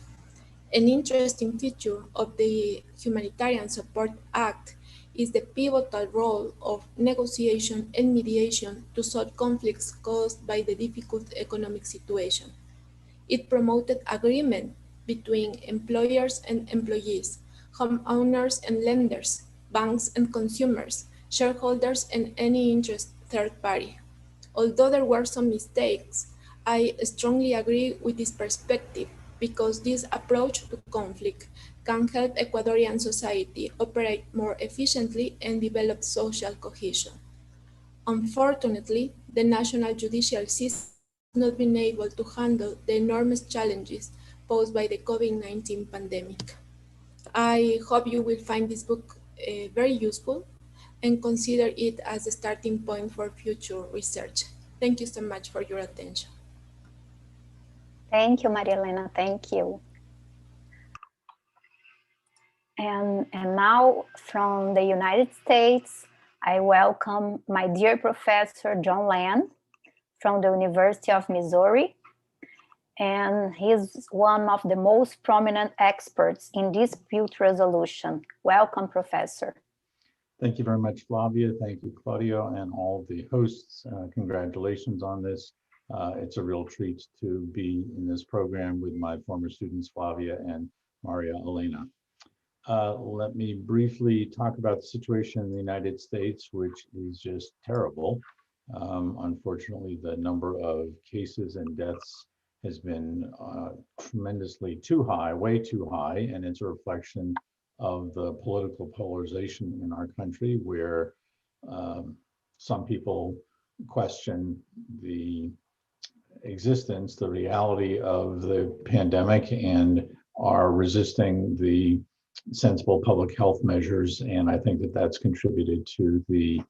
An interesting feature of the Humanitarian Support Act is the pivotal role of negotiation and mediation to solve conflicts caused by the difficult economic situation. It promoted agreement between employers and employees, homeowners and lenders, banks and consumers, shareholders and any interested third party. Although there were some mistakes, I strongly agree with this perspective because this approach to conflict can help Ecuadorian society operate more efficiently and develop social cohesion. Unfortunately, the national judicial system has not been able to handle the enormous challenges posed by the COVID-19 pandemic. I hope you will find this book very useful and consider it as a starting point for future research. Thank you so much for your attention. Thank you, Maria Elena. Thank you. And now from the United States, I welcome my dear professor, John Lande, from the University of Missouri. And he's one of the most prominent experts in dispute resolution. Welcome, Professor. Thank you very much, Flavia. Thank you, Claudio, and all the hosts. Congratulations on this. It's a real treat to be in this program with my former students, Flavia and Maria Elena. Let me briefly talk about the situation in the United States, which is just terrible. Unfortunately, the number of cases and deaths has been tremendously too high, way too high, and it's a reflection of the political polarization in our country, where some people question the existence, the reality of the pandemic, and are resisting the sensible public health measures. And I think that that's contributed to the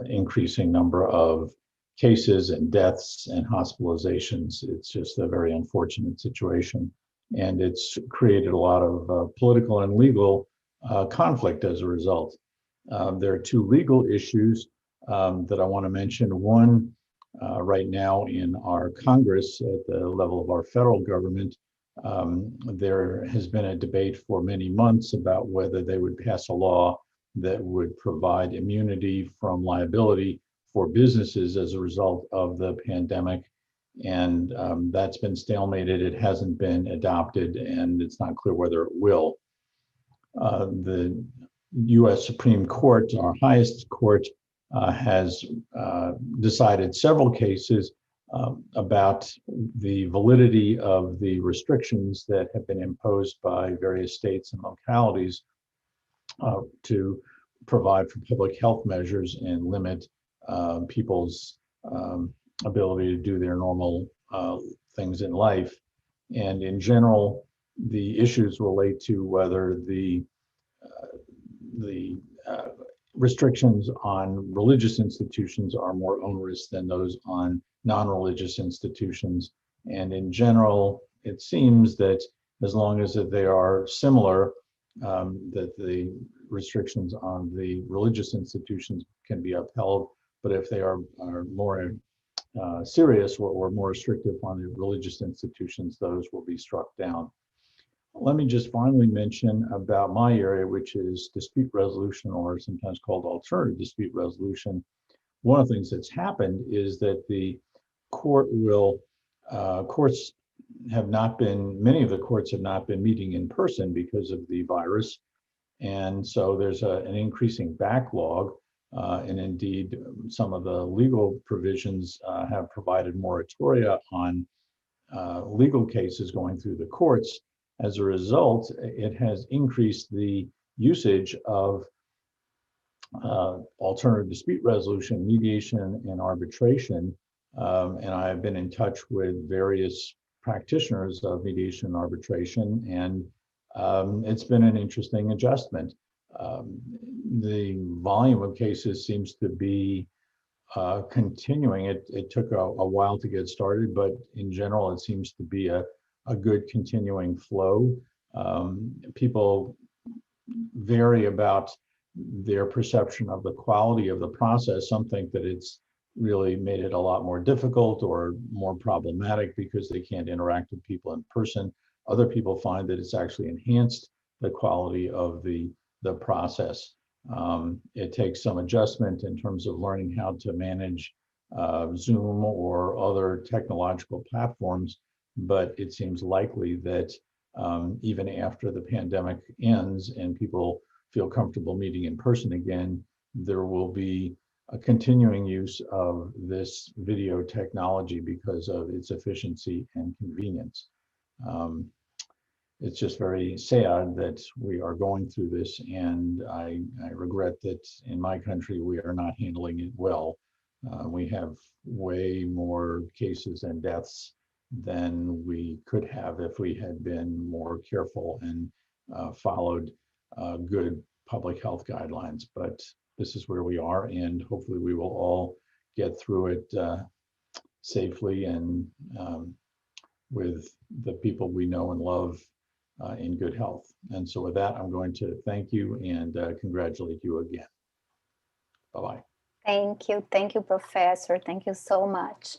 increasing number of cases and deaths and hospitalizations. It's just a very unfortunate situation. And it's created a lot of political and legal conflict as a result. There are two legal issues that I want to mention. One, right now in our Congress, at the level of our federal government, there has been a debate for many months about whether they would pass a law that would provide immunity from liability for businesses as a result of the pandemic. And that's been stalemated. It hasn't been adopted, and it's not clear whether it will. The US Supreme Court, our highest court, has decided several cases about the validity of the restrictions that have been imposed by various states and localities to provide for public health measures and limit people's ability to do their normal things in life. And in general, the issues relate to whether the restrictions on religious institutions are more onerous than those on non-religious institutions. And in general, it seems that as long as they are similar, that the restrictions on the religious institutions can be upheld. But if they are more serious or more restrictive on the religious institutions, those will be struck down. Let me just finally mention about my area, which is dispute resolution, or sometimes called alternative dispute resolution. One of the things that's happened is that the court will, courts have not been, many of the courts have not been meeting in person because of the virus. And so there's an increasing backlog. And indeed, some of the legal provisions have provided moratoria on legal cases going through the courts. As a result, it has increased the usage of alternative dispute resolution, mediation, and arbitration. And I've been in touch with various practitioners of mediation and arbitration, and it's been an interesting adjustment. The volume of cases seems to be continuing. It took a while to get started, but in general, it seems to be a good continuing flow. People vary about their perception of the quality of the process. Some think that it's really made it a lot more difficult or more problematic because they can't interact with people in person. Other people find that it's actually enhanced the quality of the process. It takes some adjustment in terms of learning how to manage Zoom or other technological platforms, but it seems likely that even after the pandemic ends and people feel comfortable meeting in person again, there will be a continuing use of this video technology because of its efficiency and convenience. It's just very sad that we are going through this, and I regret that in my country we are not handling it well. We have way more cases and deaths than we could have if we had been more careful and followed good public health guidelines. But this is where we are, and hopefully we will all get through it safely and with the people we know and love in good health. And so with that, I'm going to thank you and congratulate you again. Bye-bye. Thank you, Professor. Thank you so much.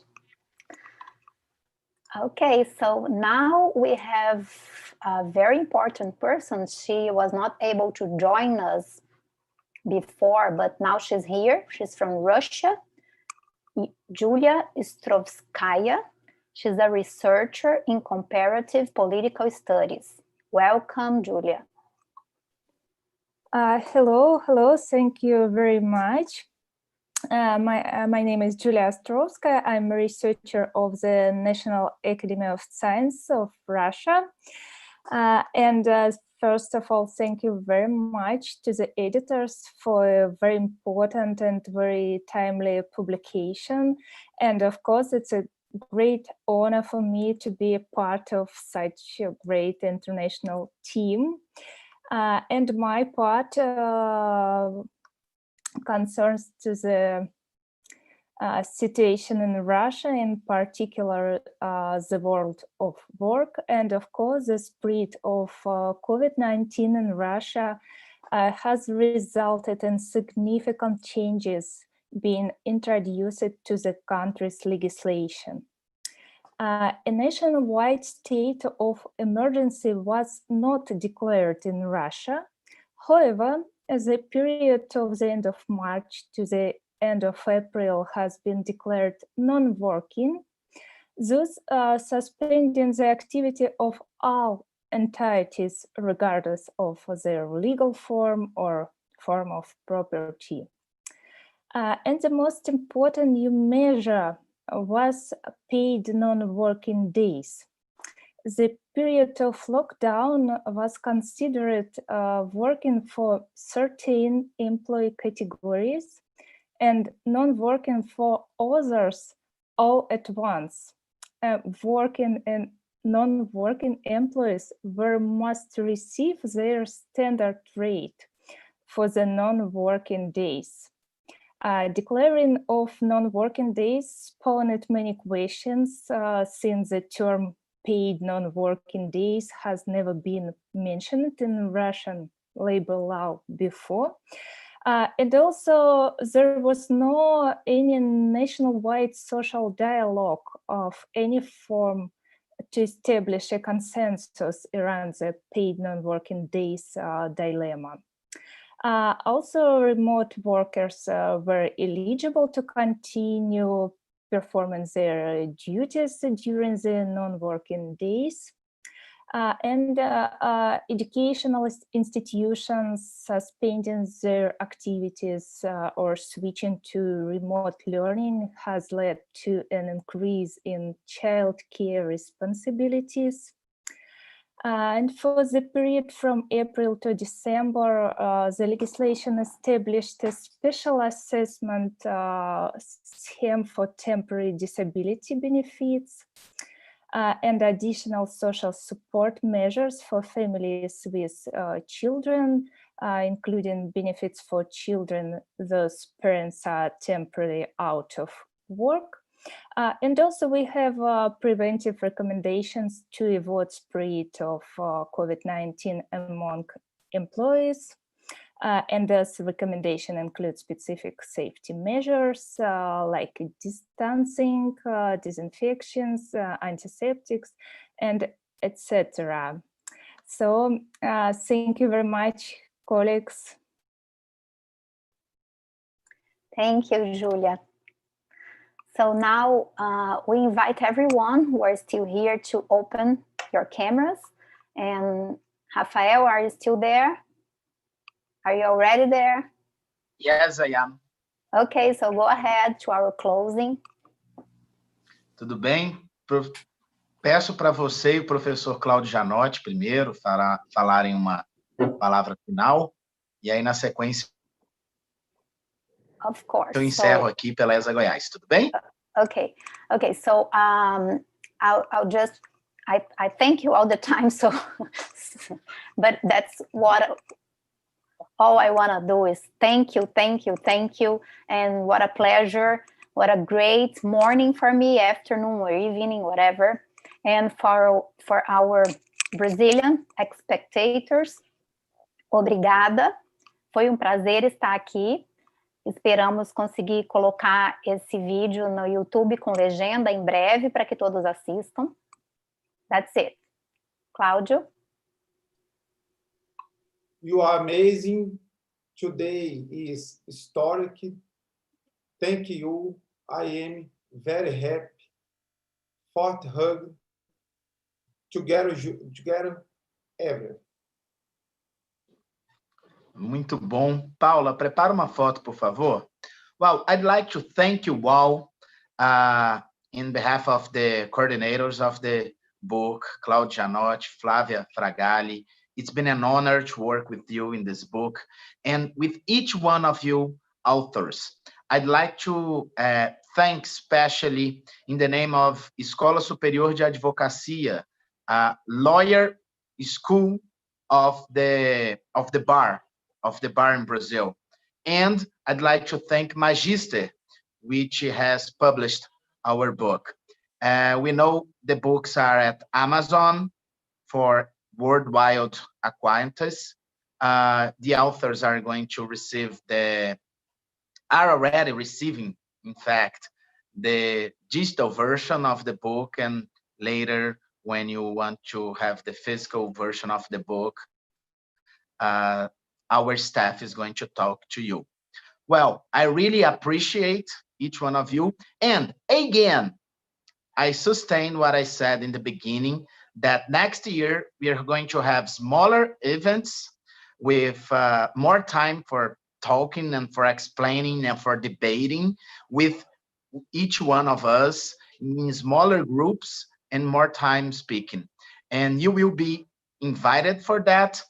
Okay, so now we have a very important person. She was not able to join us before, but now she's here. She's from Russia, Julia Ostrovskaya. She's a researcher in comparative political studies. Welcome, Julia. Hello, thank you very much. My name is Julia Ostrovskaya. I'm a researcher of the National Academy of Science of Russia. First of all, thank you very much to the editors for a very important and very timely publication. And of course, it's a great honor for me to be a part of such a great international team. And my part concerns to the situation in Russia, in particular the world of work, and of course the spread of COVID-19 in Russia has resulted in significant changes being introduced to the country's legislation. A nationwide state of emergency was not declared in Russia. However, the period of the end of March to the end of April has been declared non-working, thus suspending the activity of all entities regardless of their legal form or form of property. And the most important new measure was paid non-working days. The period of lockdown was considered working for certain employee categories and non-working for others all at once. Working and non-working employees must receive their standard rate for the non-working days. Declaring of non-working days spawned many questions since the term paid non-working days has never been mentioned in Russian labor law before. And also there was no any nationwide social dialogue of any form to establish a consensus around the paid non-working days dilemma. Also, remote workers were eligible to continue performing their duties during the non-working days. And educational institutions suspending their activities or switching to remote learning has led to an increase in child care responsibilities. And for the period from April to December, the legislation established a special assessment scheme for temporary disability benefits and additional social support measures for families with children, including benefits for children whose parents are temporarily out of work. And also we have preventive recommendations to avoid spread of COVID-19 among employees. And this recommendation includes specific safety measures like distancing, disinfections, antiseptics, and etc. So thank you very much, colleagues. Thank you, Julia. So now we invite everyone who are still here to open your cameras. And Rafael, are you still there? Are you already there? Yes, I am. Okay, so go ahead to our closing. Tudo bem? Peço para você e o professor Cláudio Janotti primeiro falarem uma palavra final, e aí na sequência Of course. eu encerro aqui pela ESA Goiás, tudo bem? Okay, so I'll just, I thank you all the time, so, but that's what, all I want to do is thank you, and what a pleasure, what a great morning for me, afternoon or evening, whatever, and for our Brazilian spectators, obrigada, foi prazer estar aqui. Esperamos conseguir colocar esse vídeo no YouTube com legenda em breve para que todos assistam. That's it. Cláudio? You are amazing. Today is historic. Thank you. I am very happy. Fort hug. Together ever. Muito bom. Paula, prepara uma foto, por favor. Well, I'd like to thank you all in behalf of the coordinators of the book, Claudio Janotti, Flavia Fragali. It's been an honor to work with you in this book and with each one of you authors. I'd like to thank especially in the name of Escola Superior de Advocacia, lawyer school of the bar in Brazil. And I'd like to thank Magister, which has published our book. We know the books are at Amazon for worldwide acquaintance. The authors are going to are already receiving, in fact, the digital version of the book, and later when you want to have the physical version of the book, our staff is going to talk to you. Well, I really appreciate each one of you. And again, I sustain what I said in the beginning, that next year we are going to have smaller events with more time for talking and for explaining and for debating with each one of us in smaller groups and more time speaking. And you will be invited for that.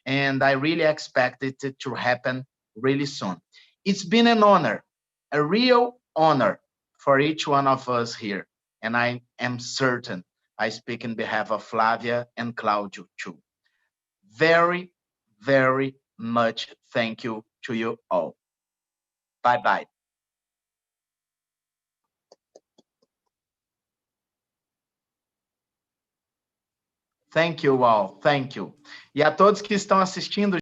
And I really expect it to happen really soon. It's been an honor, a real honor for each one of us here. And I am certain I speak in behalf of Flavia and Claudio too. Very, very much thank you to you all. Bye-bye. Thank you all, thank you. E a todos que estão assistindo,